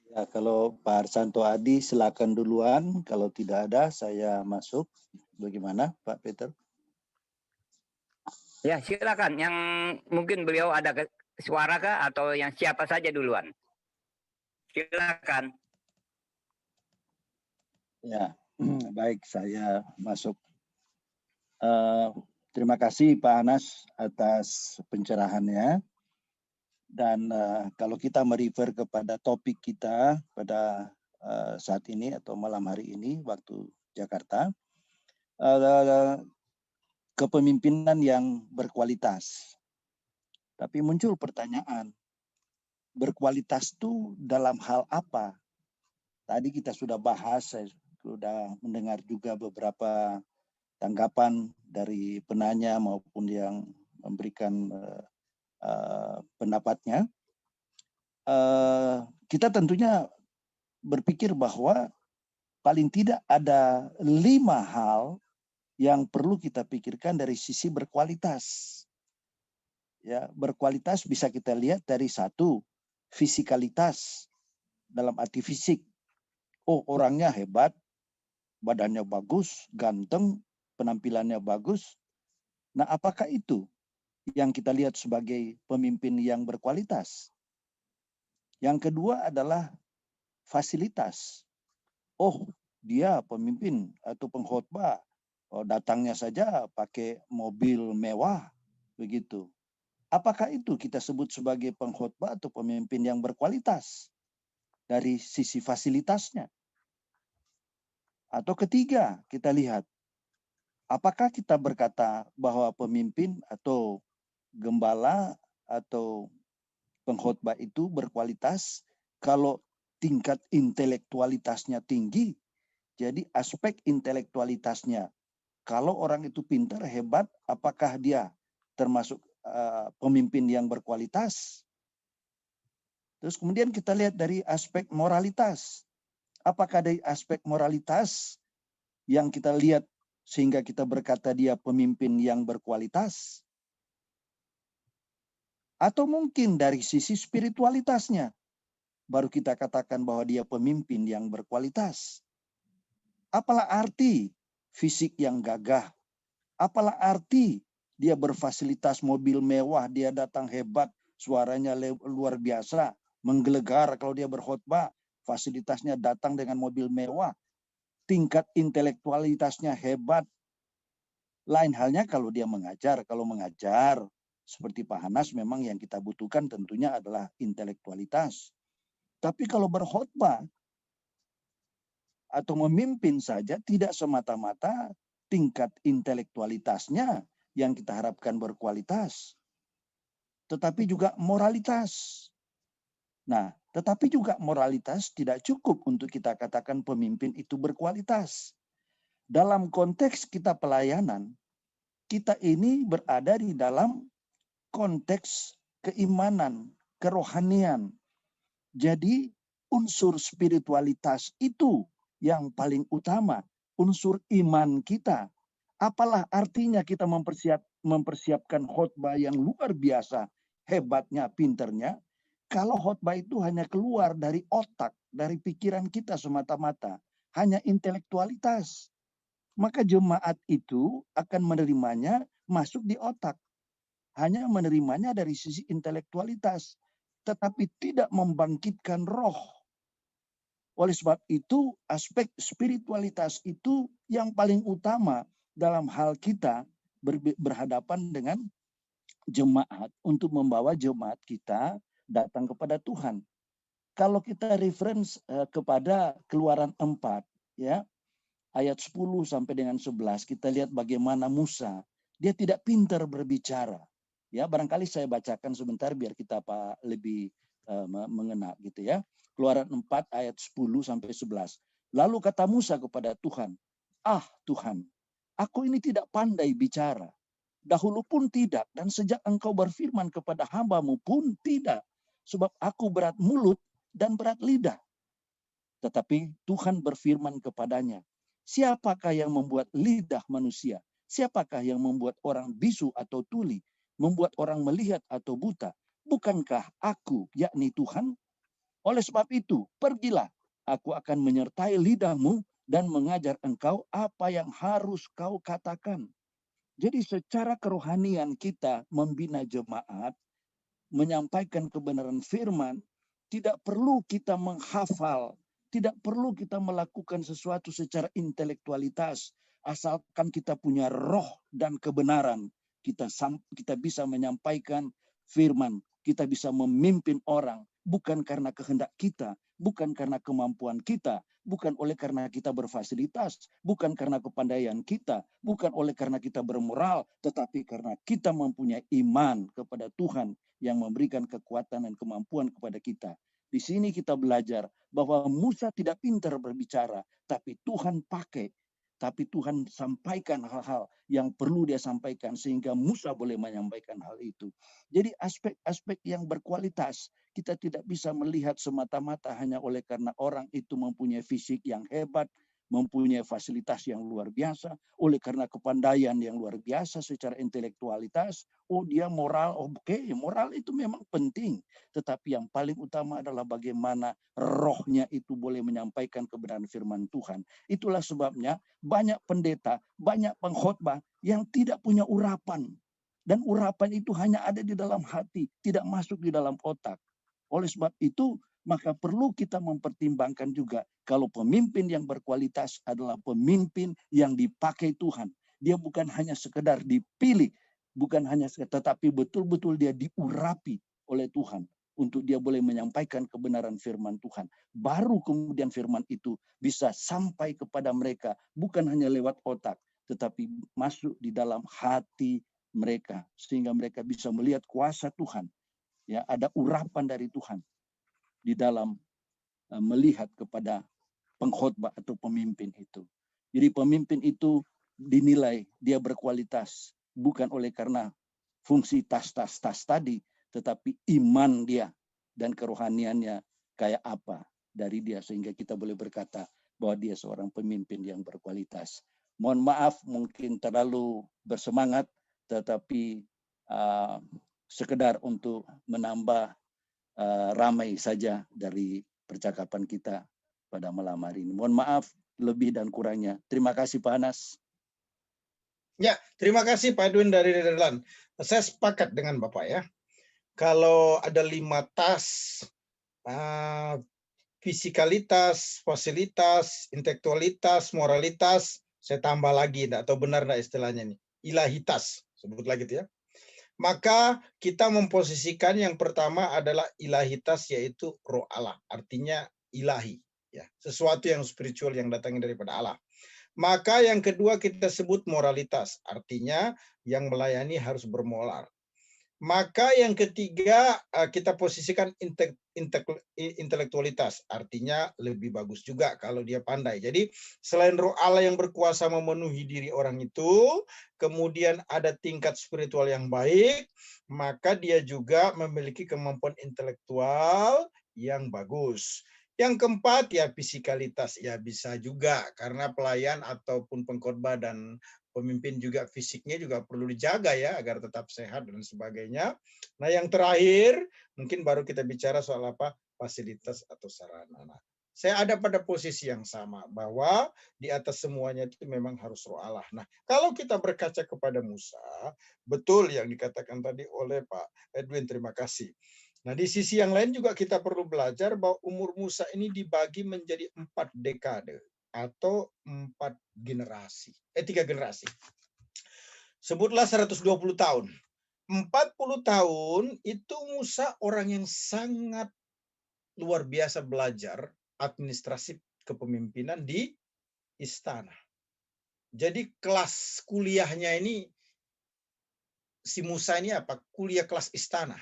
Ya, kalau Pak Harsanto Adi silakan duluan. Kalau tidak ada, saya masuk. Bagaimana, Pak Peter? Ya, silakan. Yang mungkin beliau ada suara kah atau yang siapa saja duluan? Silakan. Ya, baik, saya masuk. Terima kasih Pak Hanas atas pencerahannya. Dan kalau kita merefer kepada topik kita pada saat ini atau malam hari ini waktu Jakarta, kepemimpinan yang berkualitas. Tapi muncul pertanyaan, berkualitas itu dalam hal apa? Tadi kita sudah bahas, saya sudah mendengar juga beberapa tanggapan dari penanya maupun yang memberikan pendapatnya. Kita tentunya berpikir bahwa paling tidak ada 5 hal yang perlu kita pikirkan dari sisi berkualitas. Ya, berkualitas bisa kita lihat dari 1, fisikalitas dalam arti fisik. Oh, orangnya hebat, badannya bagus, ganteng, penampilannya bagus. Nah, apakah itu yang kita lihat sebagai pemimpin yang berkualitas? Yang kedua adalah fasilitas. Oh, dia pemimpin atau pengkhotbah. Oh, datangnya saja pakai mobil mewah, begitu. Apakah itu kita sebut sebagai pengkhotbah atau pemimpin yang berkualitas dari sisi fasilitasnya? Atau ketiga, kita lihat, apakah kita berkata bahwa pemimpin atau gembala atau pengkhotbah itu berkualitas kalau tingkat intelektualitasnya tinggi? Jadi aspek intelektualitasnya, kalau orang itu pintar, hebat, apakah dia termasuk pemimpin yang berkualitas? Terus kemudian kita lihat dari aspek moralitas. Apakah dari aspek moralitas yang kita lihat sehingga kita berkata dia pemimpin yang berkualitas? Atau mungkin dari sisi spiritualitasnya, baru kita katakan bahwa dia pemimpin yang berkualitas. Apalah arti fisik yang gagah? Apalah arti dia berfasilitas mobil mewah, dia datang hebat, suaranya luar biasa, menggelegar kalau dia berkhotbah, fasilitasnya datang dengan mobil mewah, tingkat intelektualitasnya hebat. Lain halnya kalau dia mengajar. Kalau mengajar, seperti Pak Hanas, memang yang kita butuhkan tentunya adalah intelektualitas. Tapi kalau berkhotbah atau memimpin saja, tidak semata-mata tingkat intelektualitasnya yang kita harapkan berkualitas, tetapi juga moralitas. Nah, tetapi juga moralitas tidak cukup untuk kita katakan pemimpin itu berkualitas. Dalam konteks kita pelayanan, kita ini berada di dalam konteks keimanan, kerohanian. Jadi unsur spiritualitas itu yang paling utama, unsur iman kita. Apalah artinya kita mempersiapkan khotbah yang luar biasa, hebatnya, pinternya, kalau khotbah itu hanya keluar dari otak, dari pikiran kita semata-mata, hanya intelektualitas, maka jemaat itu akan menerimanya masuk di otak, hanya menerimanya dari sisi intelektualitas, tetapi tidak membangkitkan roh. Oleh sebab itu, aspek spiritualitas itu yang paling utama dalam hal kita berhadapan dengan jemaat, untuk membawa jemaat kita datang kepada Tuhan. Kalau kita reference kepada Keluaran 4, ya, ayat 10 sampai dengan 11, kita lihat bagaimana Musa, dia tidak pintar berbicara. Ya, barangkali saya bacakan sebentar biar kita lebih mengena gitu ya. Keluaran 4 ayat 10 sampai 11. Lalu kata Musa kepada Tuhan, "Ah Tuhan, aku ini tidak pandai bicara. Dahulu pun tidak, dan sejak engkau berfirman kepada hamba-Mu pun tidak. Sebab aku berat mulut dan berat lidah." Tetapi Tuhan berfirman kepadanya, "Siapakah yang membuat lidah manusia? Siapakah yang membuat orang bisu atau tuli? Membuat orang melihat atau buta? Bukankah aku, yakni Tuhan? Oleh sebab itu, pergilah, aku akan menyertai lidahmu dan mengajar engkau apa yang harus kau katakan." Jadi secara kerohanian kita membina jemaat, menyampaikan kebenaran firman, tidak perlu kita menghafal, tidak perlu kita melakukan sesuatu secara intelektualitas, asalkan kita punya roh dan kebenaran, kita bisa menyampaikan firman, kita bisa memimpin orang, bukan karena kehendak kita, bukan karena kemampuan kita, bukan oleh karena kita berfasilitas, bukan karena kepandaian kita, bukan oleh karena kita bermoral, tetapi karena kita mempunyai iman kepada Tuhan yang memberikan kekuatan dan kemampuan kepada kita. Di sini kita belajar bahwa Musa tidak pintar berbicara, tapi Tuhan pakai. Tapi Tuhan sampaikan hal-hal yang perlu dia sampaikan sehingga Musa boleh menyampaikan hal itu. Jadi aspek-aspek yang berkualitas kita tidak bisa melihat semata-mata hanya oleh karena orang itu mempunyai fisik yang hebat, mempunyai fasilitas yang luar biasa, oleh karena kepandaian yang luar biasa secara intelektualitas, oh dia moral, oke, moral itu memang penting. Tetapi yang paling utama adalah bagaimana rohnya itu boleh menyampaikan kebenaran firman Tuhan. Itulah sebabnya banyak pendeta, banyak pengkhotbah yang tidak punya urapan. Dan urapan itu hanya ada di dalam hati, tidak masuk di dalam otak. Oleh sebab itu, maka perlu kita mempertimbangkan juga kalau pemimpin yang berkualitas adalah pemimpin yang dipakai Tuhan. Dia bukan hanya sekedar dipilih, bukan hanya tetapi betul-betul dia diurapi oleh Tuhan untuk dia boleh menyampaikan kebenaran firman Tuhan. Baru kemudian firman itu bisa sampai kepada mereka, bukan hanya lewat otak, tetapi masuk di dalam hati mereka sehingga mereka bisa melihat kuasa Tuhan. Ya, ada urapan dari Tuhan di dalam melihat kepada pengkhotbah atau pemimpin itu. Jadi pemimpin itu dinilai dia berkualitas bukan oleh karena fungsi tas tadi, tetapi iman dia dan kerohaniannya kayak apa dari dia sehingga kita boleh berkata bahwa dia seorang pemimpin yang berkualitas. Mohon maaf mungkin terlalu bersemangat, tetapi sekedar untuk menambah ramai saja dari percakapan kita pada malam hari ini. Mohon maaf lebih dan kurangnya. Terima kasih Pak Anas. Ya, terima kasih Pak Edwin dari Nederland. Saya sepakat dengan Bapak ya. Kalau ada 5 tas, fisikalitas, fasilitas, intelektualitas, moralitas, saya tambah lagi, tidak tahu benar tidak istilahnya ini, ilahitas, sebut lagi ya. Maka kita memposisikan yang pertama adalah ilahitas, yaitu roh Allah, artinya ilahi, ya, sesuatu yang spiritual yang datangnya daripada Allah. Maka yang kedua kita sebut moralitas, artinya yang melayani harus bermoral. Maka yang ketiga kita posisikan intelektualitas, artinya lebih bagus juga kalau dia pandai. Jadi selain roh Allah yang berkuasa memenuhi diri orang itu, kemudian ada tingkat spiritual yang baik, maka dia juga memiliki kemampuan intelektual yang bagus. Yang keempat ya fisikalitas, ya bisa juga karena pelayan ataupun pengkhotbah dan pemimpin juga fisiknya juga perlu dijaga ya agar tetap sehat dan sebagainya. Nah, yang terakhir mungkin baru kita bicara soal apa? Fasilitas atau sarana. Nah, saya ada pada posisi yang sama bahwa di atas semuanya itu memang harus roh Allah. Nah, kalau kita berkaca kepada Musa, betul yang dikatakan tadi oleh Pak Edwin, terima kasih. Nah, di sisi yang lain juga kita perlu belajar bahwa umur Musa ini dibagi menjadi 4 dekade atau 4 generasi. 3 generasi. Sebutlah 120 tahun. 40 tahun itu Musa orang yang sangat luar biasa belajar administrasi kepemimpinan di istana. Jadi kelas kuliahnya ini, si Musa ini apa? Kuliah kelas istana.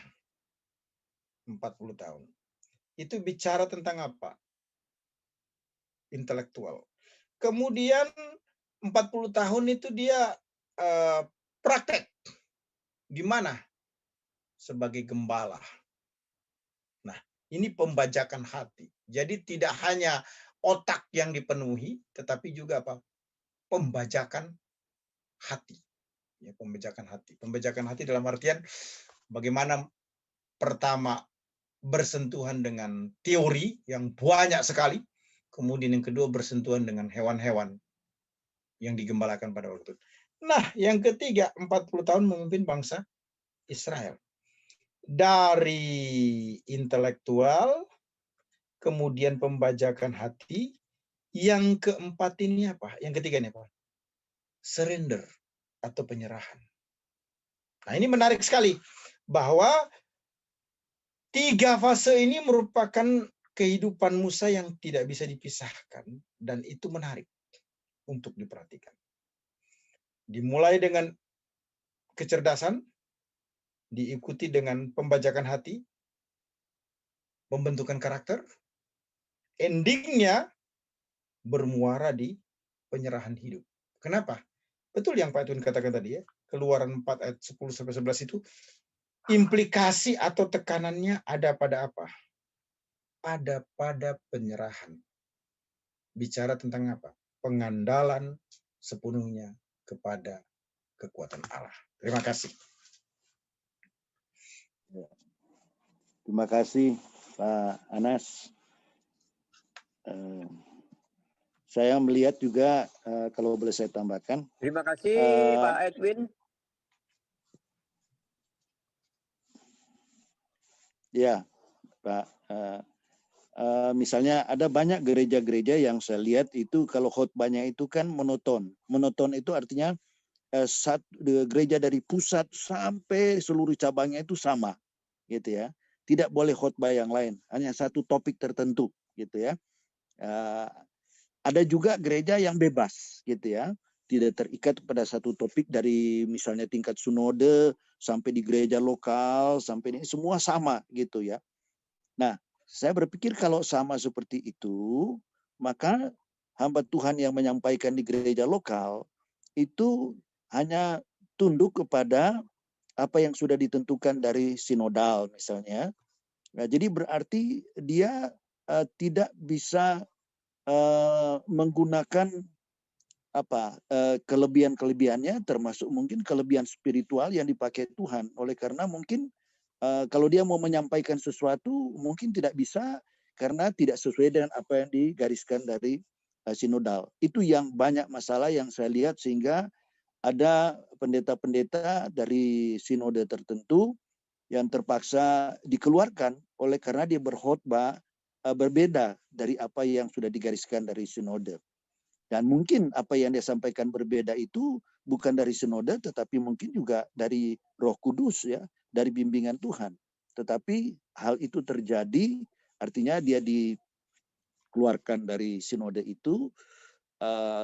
40 tahun. Itu bicara tentang apa? Intelektual. Kemudian 40 tahun itu dia praktek. Gimana? Sebagai gembala. Nah, ini pembajakan hati. Jadi tidak hanya otak yang dipenuhi, tetapi juga apa? Pembajakan hati. Ya, pembajakan hati. Pembajakan hati dalam artian bagaimana pertama bersentuhan dengan teori yang banyak sekali, kemudian yang kedua bersentuhan dengan hewan-hewan yang digembalakan pada waktu itu. Nah, yang ketiga 40 tahun memimpin bangsa Israel. Dari intelektual, kemudian pembajakan hati, yang keempat ini apa? Yang ketiga ini apa? Surrender atau penyerahan. Nah, ini menarik sekali bahwa 3 fase ini merupakan kehidupan Musa yang tidak bisa dipisahkan dan itu menarik untuk diperhatikan. Dimulai dengan kecerdasan, diikuti dengan pembajakan hati, pembentukan karakter, endingnya bermuara di penyerahan hidup. Kenapa? Betul yang Pak Edwin katakan tadi ya, Keluaran 4 ayat 10-11 itu implikasi atau tekanannya ada pada apa? Ada pada penyerahan. Bicara tentang apa? Pengandalan sepenuhnya kepada kekuatan Allah. Terima kasih. Terima kasih Pak Anas. Saya melihat juga kalau boleh saya tambahkan. Terima kasih Pak Edwin. Ya, Pak. Misalnya ada banyak gereja-gereja yang saya lihat itu kalau khotbahnya itu kan monoton. Monoton itu artinya gereja dari pusat sampai seluruh cabangnya itu sama, gitu ya. Tidak boleh khotbah yang lain, hanya satu topik tertentu, gitu ya. Ada juga gereja yang bebas, gitu ya. Tidak terikat pada satu topik dari misalnya tingkat sinode sampai di gereja lokal sampai ini semua sama, gitu ya. Nah, saya berpikir kalau sama seperti itu, maka hamba Tuhan yang menyampaikan di gereja lokal itu hanya tunduk kepada apa yang sudah ditentukan dari sinodal misalnya. Nah, jadi berarti dia tidak bisa menggunakan kelebihan-kelebihannya, termasuk mungkin kelebihan spiritual yang dipakai Tuhan. Oleh karena mungkin kalau dia mau menyampaikan sesuatu mungkin tidak bisa karena tidak sesuai dengan apa yang digariskan dari sinodal. Itu yang banyak masalah yang saya lihat sehingga ada pendeta-pendeta dari sinode tertentu yang terpaksa dikeluarkan oleh karena dia berkhotbah berbeda dari apa yang sudah digariskan dari sinode. Dan mungkin apa yang dia sampaikan berbeda itu bukan dari sinode, tetapi mungkin juga dari Roh Kudus ya, dari bimbingan Tuhan. Tetapi hal itu terjadi, artinya dia dikeluarkan dari sinode itu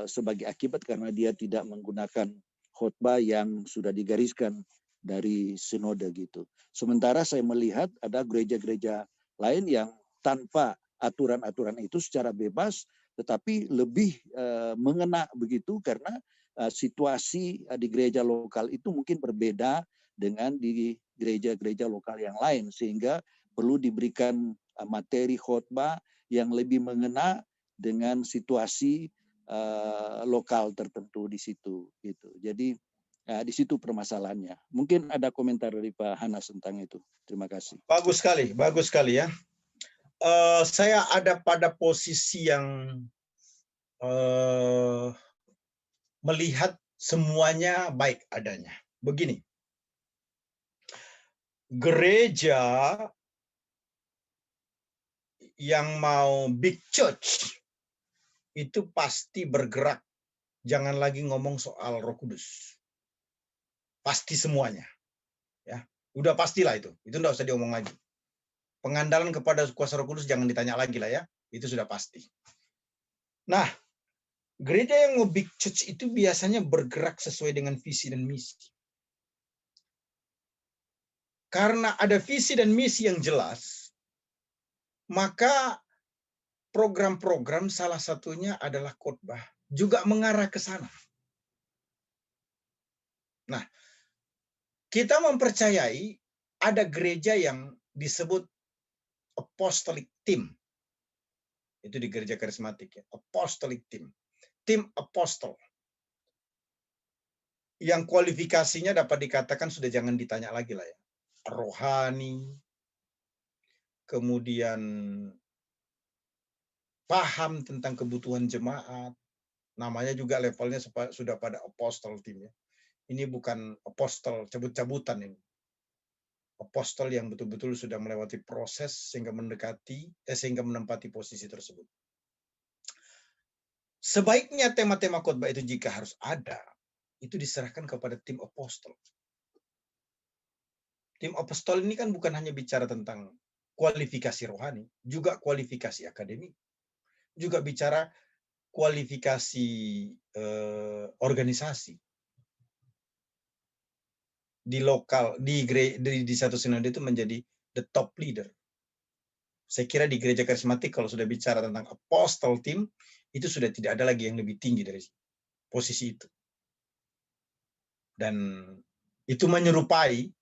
sebagai akibat karena dia tidak menggunakan khotbah yang sudah digariskan dari sinode gitu. Sementara saya melihat ada gereja-gereja lain yang tanpa aturan-aturan itu secara bebas, tetapi lebih mengena begitu karena situasi di gereja lokal itu mungkin berbeda dengan di gereja-gereja lokal yang lain, sehingga perlu diberikan materi khotbah yang lebih mengena dengan situasi lokal tertentu di situ gitu. Jadi di situ permasalahannya. Mungkin ada komentar dari Pak Hanas tentang itu. Terima kasih. Bagus sekali ya. Saya ada pada posisi yang melihat semuanya baik adanya. Begini, gereja yang mau big church itu pasti bergerak. Jangan lagi ngomong soal Roh Kudus. Pasti semuanya. Ya, udah pastilah itu. Itu enggak usah diomong lagi. Pengandalan kepada kuasa Roh Kudus jangan ditanya lagi lah ya. Itu sudah pasti. Nah, gereja yang mau big church itu biasanya bergerak sesuai dengan visi dan misi. Karena ada visi dan misi yang jelas, maka program-program salah satunya adalah khotbah juga mengarah ke sana. Nah, kita mempercayai ada gereja yang disebut apostolic team. Itu di gereja karismatik ya, apostolic team. Tim apostol. Yang kualifikasinya dapat dikatakan sudah jangan ditanya lagi lah ya. Rohani, kemudian paham tentang kebutuhan jemaat, namanya juga levelnya sudah pada apostol team ya. Ini bukan apostol cabut-cabutan ini. Apostol yang betul-betul sudah melewati proses sehingga sehingga menempati posisi tersebut. Sebaiknya tema-tema khotbah itu jika harus ada, itu diserahkan kepada tim apostol. Tim apostol ini kan bukan hanya bicara tentang kualifikasi rohani, juga kualifikasi akademik, juga bicara kualifikasi organisasi. Di lokal, di satu sinode itu menjadi the top leader. Saya kira di gereja karismatik kalau sudah bicara tentang apostle team, itu sudah tidak ada lagi yang lebih tinggi dari posisi itu. Dan itu menyerupai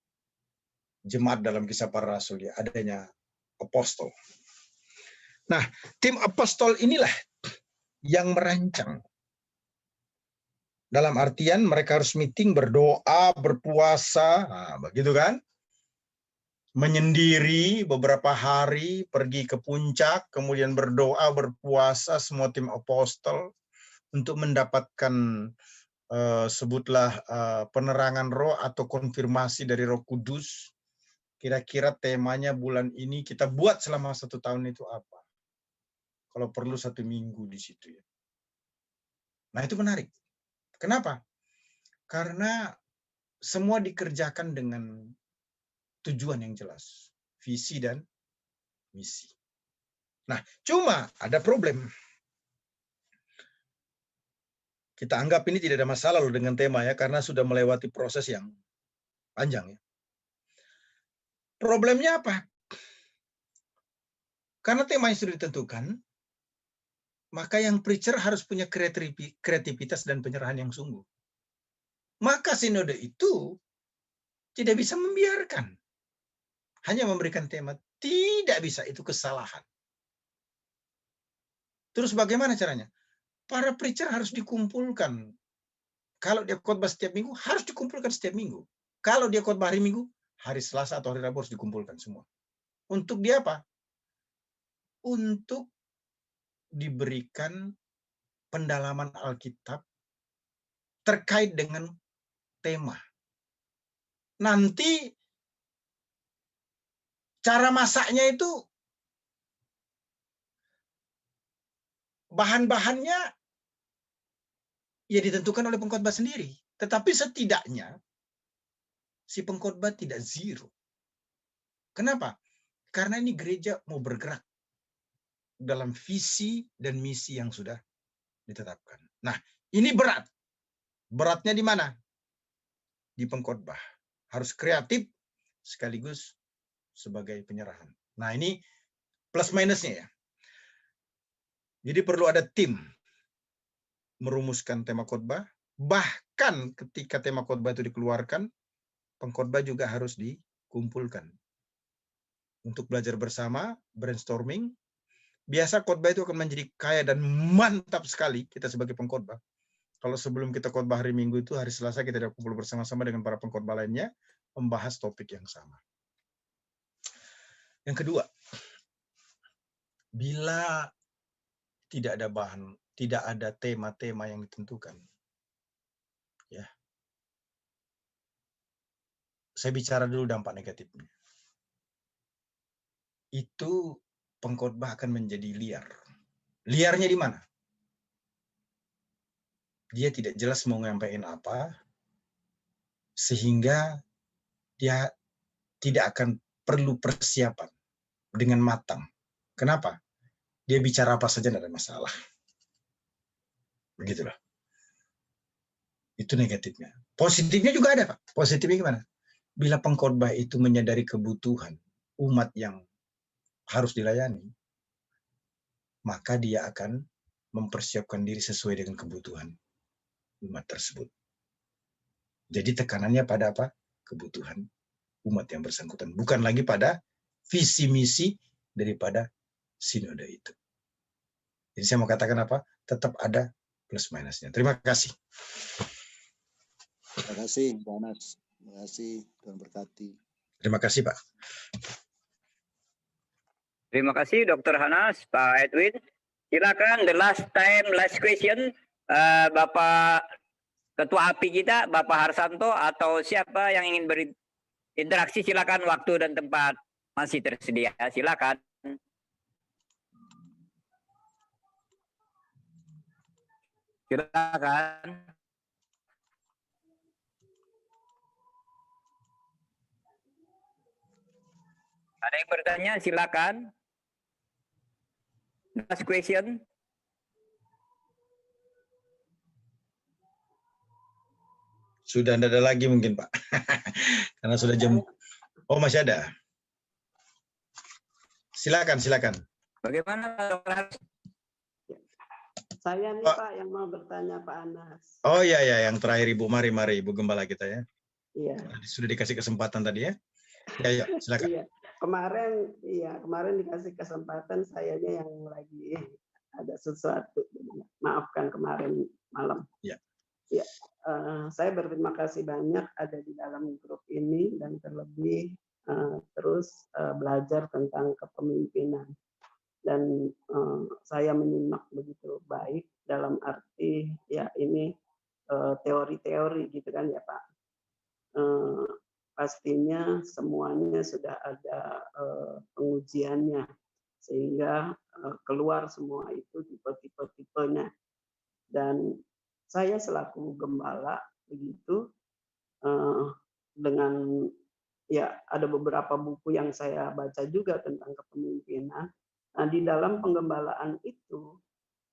jemaat dalam Kisah Para Rasul ya, adanya apostol. Nah, tim apostol inilah yang merancang. Dalam artian mereka harus meeting, berdoa, berpuasa, nah, begitu kan? Menyendiri beberapa hari, pergi ke puncak, kemudian berdoa, berpuasa, semua tim apostol untuk mendapatkan sebutlah penerangan roh atau konfirmasi dari Roh Kudus. Kira-kira temanya bulan ini kita buat selama 1 tahun itu apa? Kalau perlu 1 minggu di situ ya. Nah itu menarik. Kenapa? Karena semua dikerjakan dengan tujuan yang jelas, visi dan misi. Nah, cuma ada problem. Kita anggap ini tidak ada masalah loh dengan tema ya, karena sudah melewati proses yang panjang ya. Problemnya apa? Karena tema yang sudah ditentukan, maka yang preacher harus punya kreativitas dan penyerahan yang sungguh. Maka sinode itu tidak bisa membiarkan. Hanya memberikan tema. Tidak bisa, itu kesalahan. Terus bagaimana caranya? Para preacher harus dikumpulkan. Kalau dia khotbah setiap minggu, harus dikumpulkan setiap minggu. Kalau dia khotbah hari Minggu, hari Selasa atau hari Rabu harus dikumpulkan semua. Untuk dia apa? Untuk diberikan pendalaman Alkitab terkait dengan tema. Nanti cara masaknya itu bahan-bahannya ya ditentukan oleh pengkhotbah sendiri. Tetapi setidaknya si pengkhotbah tidak zero. Kenapa? Karena ini gereja mau bergerak dalam visi dan misi yang sudah ditetapkan. Nah, ini berat. Beratnya di mana? Di pengkhotbah. Harus kreatif sekaligus sebagai penyerahan. Nah, ini plus minusnya ya. Jadi perlu ada tim merumuskan tema khotbah. Bahkan ketika tema khotbah itu dikeluarkan, pengkhotbah juga harus dikumpulkan untuk belajar bersama, brainstorming, Biasa khotbah itu akan menjadi kaya dan mantap sekali kita sebagai pengkhotbah. Kalau sebelum kita khotbah hari Minggu itu, hari Selasa kita ada kumpul bersama-sama dengan para pengkhotbah lainnya, membahas topik yang sama. Yang kedua, bila tidak ada bahan, tidak ada tema-tema yang ditentukan, ya, saya bicara dulu dampak negatifnya. Itu pengkhotbah akan menjadi liar. Liarnya di mana? Dia tidak jelas mau nyampaikan apa, sehingga dia tidak akan perlu persiapan dengan matang. Kenapa? Dia bicara apa saja tidak ada masalah. Begitulah. Itu negatifnya. Positifnya juga ada, Pak. Positifnya gimana? Bila pengkhotbah itu menyadari kebutuhan umat yang harus dilayani, maka dia akan mempersiapkan diri sesuai dengan kebutuhan umat tersebut. Jadi tekanannya pada apa? Kebutuhan umat yang bersangkutan. Bukan lagi pada visi misi daripada sinode itu. Jadi saya mau katakan apa? Tetap ada plus minusnya. Terima kasih. Terima kasih, Pak Anas. Terima kasih, Tuhan berkati. Terima kasih, Pak. Terima kasih Dr. Hanas, Pak Edwin. Silakan the last question, Bapak Ketua API kita, Bapak Harsanto, atau siapa yang ingin berinteraksi, silakan, waktu dan tempat masih tersedia. Silakan. Silakan. Ada yang bertanya, silakan. Last question. Sudah tidak ada lagi mungkin, Pak. Karena sudah jam. Oh, masih ada. Silakan, silakan. Bagaimana, Dr. Saya nih, Pak, yang mau bertanya Pak Anas. Oh iya, ya, yang terakhir Ibu. Mari, Ibu Gembala kita ya. Iya. Sudah dikasih kesempatan tadi ya. Ya, silakan. Iya. Kemarin dikasih kesempatan, sayanya yang lagi ada sesuatu. Maafkan kemarin malam. Ya. Ya, saya berterima kasih banyak ada di dalam grup ini dan terlebih terus belajar tentang kepemimpinan. Dan saya menyimak begitu baik dalam arti ya ini teori-teori gitu kan ya Pak. Pastinya semuanya sudah ada pengujiannya sehingga keluar semua itu tipe-tipenya. Dan saya selaku gembala begitu dengan ya ada beberapa buku yang saya baca juga tentang kepemimpinan. Nah, di dalam penggembalaan itu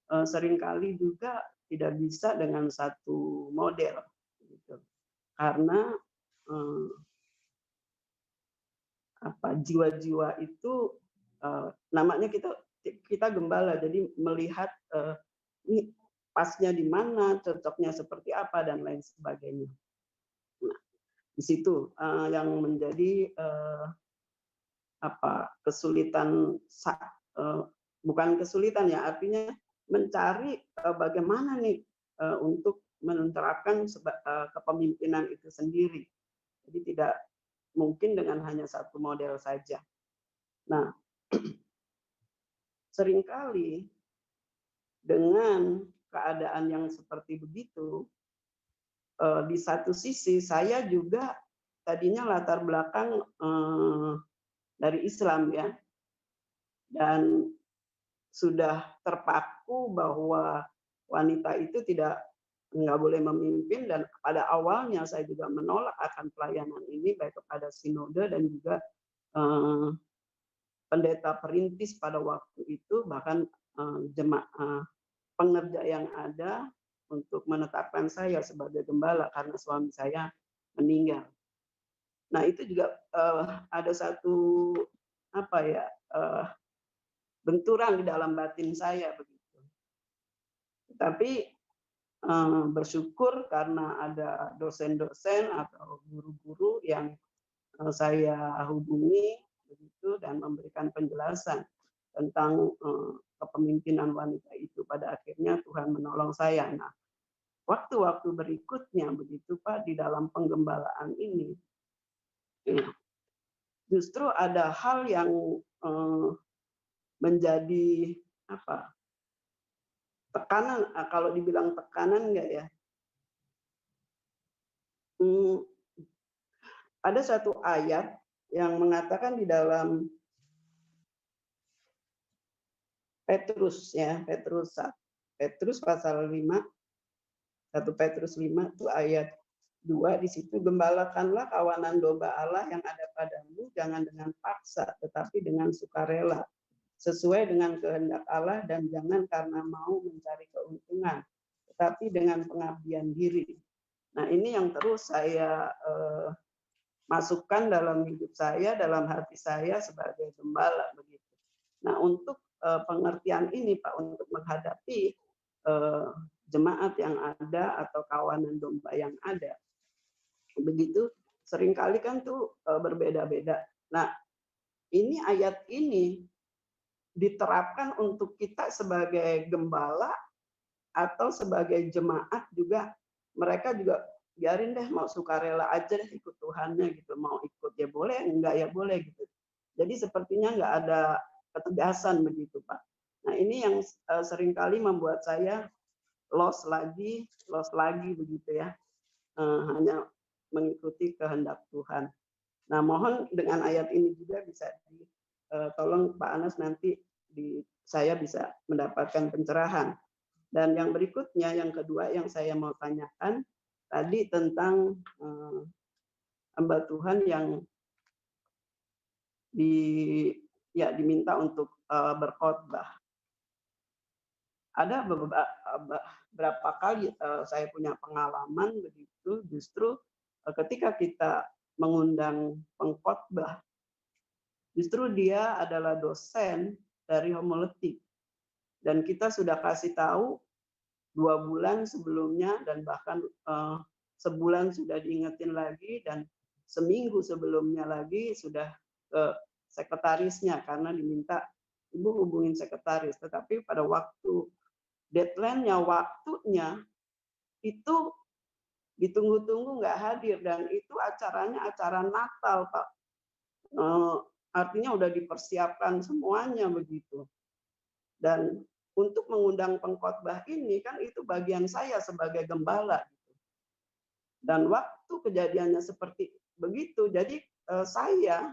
seringkali juga tidak bisa dengan satu model gitu. Karena jiwa-jiwa itu namanya kita gembala, jadi melihat ini pasnya di mana, cocoknya seperti apa dan lain sebagainya. Nah, di situ yang menjadi kesulitan, bukan kesulitan ya, artinya mencari bagaimana nih untuk menerapkan kepemimpinan itu sendiri. Jadi tidak mungkin dengan hanya satu model saja. Nah, seringkali dengan keadaan yang seperti begitu, di satu sisi saya juga tadinya latar belakang dari Islam ya, dan sudah terpaku bahwa wanita itu nggak boleh memimpin, dan pada awalnya saya juga menolak akan pelayanan ini baik kepada sinode dan juga pendeta perintis pada waktu itu, bahkan jemaah pengerja yang ada untuk menetapkan saya sebagai gembala karena suami saya meninggal. Nah itu juga ada satu benturan di dalam batin saya begitu. Tapi bersyukur karena ada dosen-dosen atau guru-guru yang saya hubungi begitu dan memberikan penjelasan tentang kepemimpinan wanita itu. Pada akhirnya Tuhan menolong saya. Nah, waktu-waktu berikutnya begitu Pak, di dalam penggembalaan ini, justru ada hal yang menjadi apa, tekanan, kalau dibilang tekanan enggak ya, ada satu ayat yang mengatakan di dalam Petrus ya, Petrus pasal 5, 1 Petrus 5 itu ayat 2, di situ, gembalakanlah kawanan domba Allah yang ada padamu, jangan dengan paksa, tetapi dengan sukarela, sesuai dengan kehendak Allah, dan jangan karena mau mencari keuntungan, tetapi dengan pengabdian diri. Nah, ini yang terus saya masukkan dalam hidup saya, dalam hati saya sebagai gembala begitu. Nah, untuk pengertian ini Pak, untuk menghadapi jemaat yang ada atau kawanan domba yang ada, begitu seringkali kan tuh berbeda-beda. Nah, ini ayat ini diterapkan untuk kita sebagai gembala atau sebagai jemaat juga, mereka juga biarin deh, mau sukarela aja deh ikut Tuhannya gitu, mau ikut ya boleh, enggak ya boleh gitu. Jadi sepertinya enggak ada ketegasan begitu Pak. Nah, ini yang seringkali membuat saya lost lagi begitu ya, hanya mengikuti kehendak Tuhan. Nah, mohon dengan ayat ini juga bisa tolong Pak Anas nanti saya bisa mendapatkan pencerahan. Dan yang berikutnya, yang kedua yang saya mau tanyakan tadi tentang hamba Tuhan yang diminta untuk berkhotbah. Ada beberapa kali saya punya pengalaman begitu, justru ketika kita mengundang pengkhotbah, justru dia adalah dosen dari homiletik, dan kita sudah kasih tahu 2 bulan sebelumnya, dan bahkan sebulan sudah diingetin lagi, dan seminggu sebelumnya lagi sudah ke sekretarisnya karena diminta, Ibu hubungin sekretaris. Tetapi pada waktu deadline-nya, waktunya itu ditunggu-tunggu nggak hadir, dan itu acaranya acara Natal Pak. Artinya udah dipersiapkan semuanya begitu. Dan untuk mengundang pengkhotbah ini kan itu bagian saya sebagai gembala. Dan waktu kejadiannya seperti begitu, jadi saya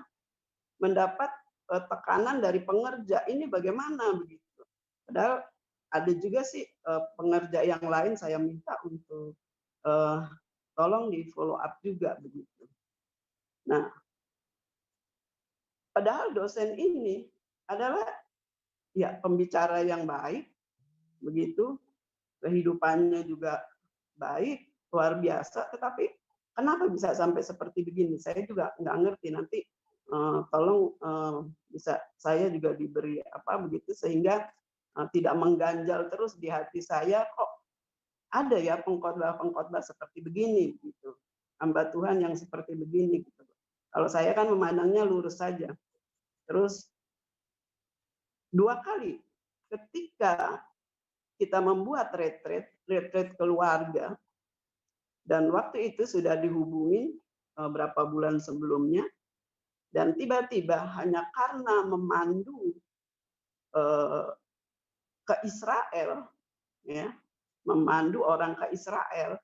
mendapat tekanan dari pengerja, ini bagaimana begitu. Padahal ada juga sih pengerja yang lain saya minta untuk tolong di follow up juga begitu. Nah, padahal dosen ini adalah ya pembicara yang baik begitu, kehidupannya juga baik, luar biasa, tetapi kenapa bisa sampai seperti begini? Saya juga nggak ngerti. Nanti tolong bisa saya juga diberi apa begitu, sehingga tidak mengganjal terus di hati saya, kok ada ya pengkhotbah seperti begini gitu, hamba Tuhan yang seperti begini gitu. Kalau saya kan memandangnya lurus saja. Terus 2 kali ketika kita membuat retret keluarga, dan waktu itu sudah dihubungin berapa bulan sebelumnya, dan tiba-tiba hanya karena memandu ke Israel, ya, memandu orang ke Israel,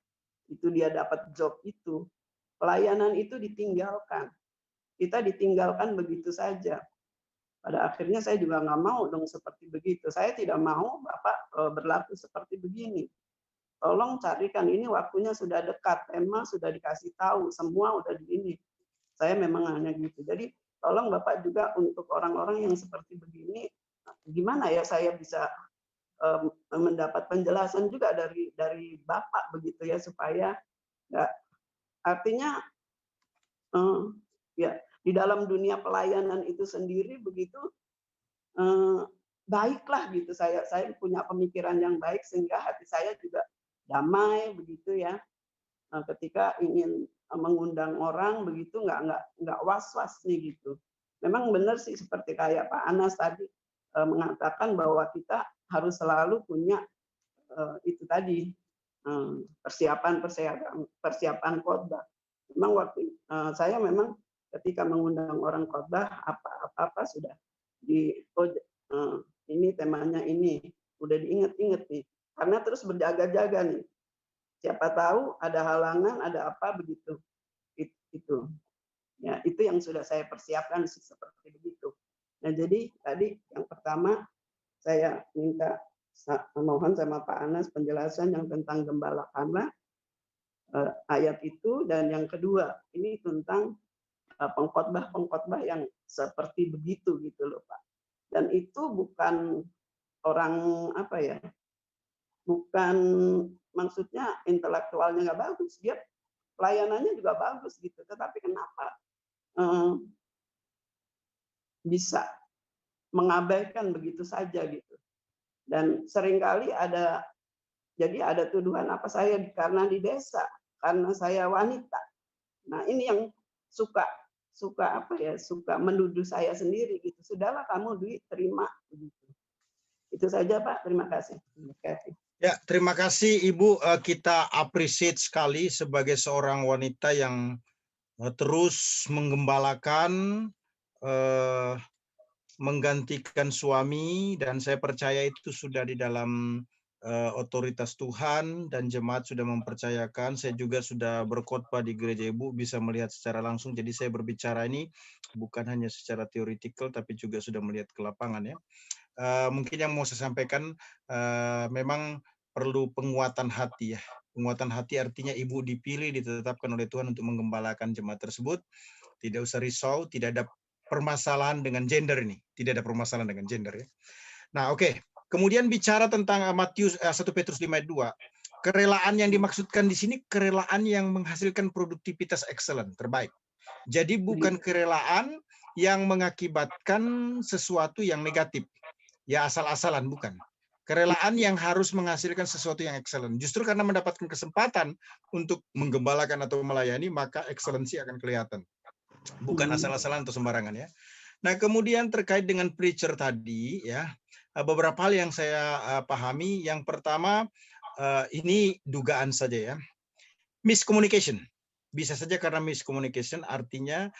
itu dia dapat job itu, pelayanan itu ditinggalkan. Kita ditinggalkan begitu saja. Pada akhirnya saya juga nggak mau dong seperti begitu. Saya tidak mau Bapak berlaku seperti begini. Tolong carikan, ini waktunya sudah dekat, tema sudah dikasih tahu, semua udah di ini. Saya memang hanya gitu. Jadi tolong Bapak juga untuk orang-orang yang seperti begini, gimana ya saya bisa mendapat penjelasan juga dari Bapak begitu ya, supaya nggak, artinya ya di dalam dunia pelayanan itu sendiri begitu baiklah gitu, saya punya pemikiran yang baik sehingga hati saya juga damai begitu ya, ketika ingin mengundang orang begitu, nggak was-was nih gitu. Memang benar sih seperti kayak Pak Anas tadi, mengatakan bahwa kita harus selalu punya itu tadi persiapan khotbah. Memang waktu saya memang ketika mengundang orang khotbah apa sudah ini temanya ini udah diingat-ingat nih, karena terus berjaga-jaga nih. Siapa tahu ada halangan, ada apa begitu. Itu. Ya, itu yang sudah saya persiapkan seperti begitu. Nah, jadi tadi yang pertama saya minta mohon sama Pak Anas penjelasan yang tentang gembala kana ayat itu, dan yang kedua ini tentang pengkhotbah yang seperti begitu gitu loh Pak. Dan itu bukan orang apa ya, bukan maksudnya intelektualnya nggak bagus, dia pelayanannya juga bagus gitu, tetapi kenapa bisa mengabaikan begitu saja gitu. Dan seringkali ada tuduhan apa saya karena di desa, karena saya wanita. Nah, ini yang suka menuduh saya sendiri gitu. Sudahlah kamu duit terima begitu. Itu saja Pak, terima kasih. Ya, terima kasih Ibu. Kita appreciate sekali sebagai seorang wanita yang terus menggembalakan, menggantikan suami, dan saya percaya itu sudah di dalam otoritas Tuhan dan jemaat sudah mempercayakan. Saya juga sudah berkhotbah di gereja Ibu, bisa melihat secara langsung. Jadi saya berbicara ini bukan hanya secara theoretical, tapi juga sudah melihat ke lapangan ya. Mungkin yang mau saya sampaikan, memang perlu penguatan hati ya. Penguatan hati artinya Ibu dipilih, ditetapkan oleh Tuhan untuk menggembalakan jemaat tersebut. Tidak usah risau, tidak ada permasalahan dengan gender ini. Tidak ada permasalahan dengan gender ya. Nah, oke. Kemudian bicara tentang Matius 1 Petrus 5 ayat 2. Kerelaan yang dimaksudkan di sini kerelaan yang menghasilkan produktivitas excellent, terbaik. Jadi bukan kerelaan yang mengakibatkan sesuatu yang negatif. Ya asal-asalan, bukan. Kerelaan yang harus menghasilkan sesuatu yang excellent. Justru karena mendapatkan kesempatan untuk menggembalakan atau melayani, maka excellency akan kelihatan. Bukan asal-asalan atau sembarangan ya. Nah, kemudian terkait dengan preacher tadi ya, beberapa hal yang saya pahami. Yang pertama, ini dugaan saja ya. Miscommunication. Bisa saja karena miscommunication, artinya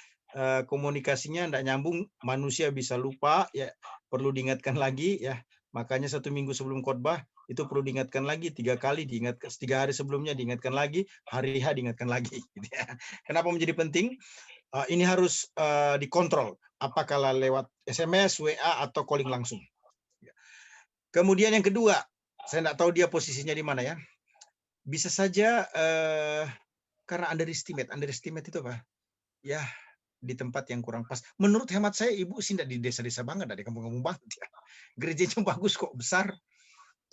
komunikasinya tidak nyambung, manusia bisa lupa ya, perlu diingatkan lagi ya. Makanya 1 minggu sebelum khotbah itu perlu diingatkan lagi, 3 kali diingatkan, 3 hari sebelumnya diingatkan lagi, hari H diingatkan lagi gitu ya. Kenapa menjadi penting? Ini harus dikontrol, apakah lewat SMS, WA atau calling langsung. Kemudian yang kedua, saya tidak tahu dia posisinya di mana ya. Bisa saja karena underestimate itu apa? Ya, di tempat yang kurang pas. Menurut hemat saya, Ibu sih tidak di desa-desa banget, tidak di kampung-kampung banget. Ya. Gerejanya bagus kok, besar.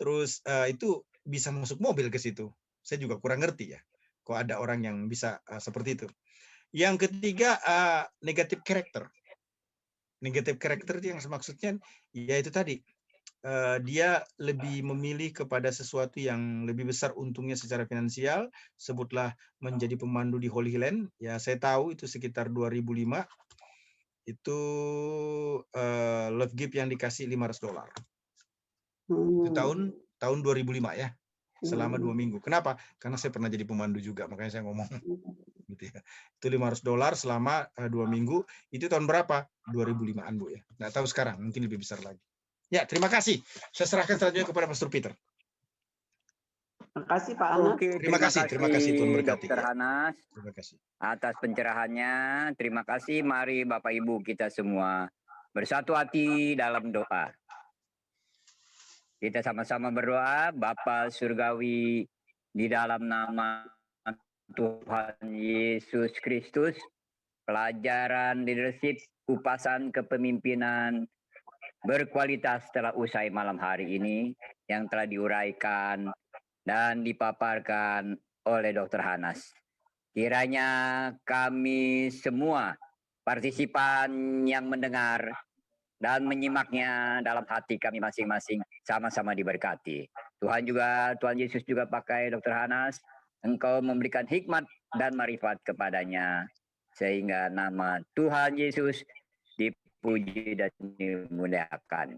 Terus itu bisa masuk mobil ke situ. Saya juga kurang ngerti ya, kok ada orang yang bisa seperti itu. Yang ketiga, negative character. Negative character itu yang maksudnya, ya itu tadi. Dia lebih memilih kepada sesuatu yang lebih besar untungnya secara finansial, sebutlah menjadi pemandu di Holy Land. Ya, saya tahu itu sekitar 2005. Itu love gift yang dikasih $500. Itu tahun 2005 ya. Selama 2 minggu. Kenapa? Karena saya pernah jadi pemandu juga, makanya saya ngomong. Gitu ya. Itu $500 selama 2 minggu. Itu tahun berapa? 2005-an Bu ya. Nggak tahu sekarang, mungkin lebih besar lagi. Ya, terima kasih. Saya serahkan selanjutnya kepada Pastor Peter. Terima kasih Pak Anas. Oke, terima kasih Tuhan berkati. Dr. Hanas. Terima kasih atas pencerahannya. Terima kasih. Mari Bapak Ibu kita semua bersatu hati dalam doa. Kita sama-sama berdoa. Bapa Surgawi, di dalam nama Tuhan Yesus Kristus, pelajaran leadership, kupasan kepemimpinan berkualitas telah usai malam hari ini yang telah diuraikan dan dipaparkan oleh Dr. Hanas. Kiranya kami semua partisipan yang mendengar dan menyimaknya dalam hati kami masing-masing sama-sama diberkati. Tuhan Yesus juga pakai Dr. Hanas, Engkau memberikan hikmat dan marifat kepadanya sehingga nama Tuhan Yesus dipuji dan dimuliakan.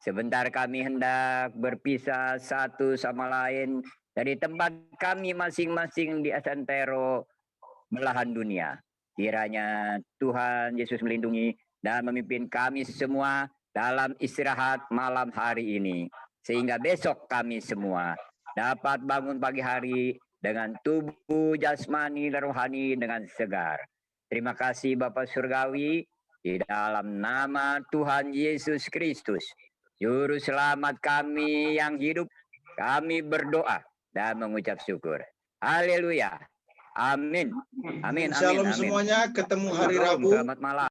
Sebentar kami hendak berpisah satu sama lain dari tempat kami masing-masing di Asantero belahan dunia. Kiranya Tuhan Yesus melindungi dan memimpin kami semua dalam istirahat malam hari ini. Sehingga besok kami semua dapat bangun pagi hari dengan tubuh jasmani dan rohani dengan segar. Terima kasih Bapa Surgawi, di dalam nama Tuhan Yesus Kristus, Juru Selamat kami yang hidup, kami berdoa dan mengucap syukur. Haleluya. Amin. Amin. Shalom Amin. semuanya, ketemu hari Shalom, Rabu. Selamat malam.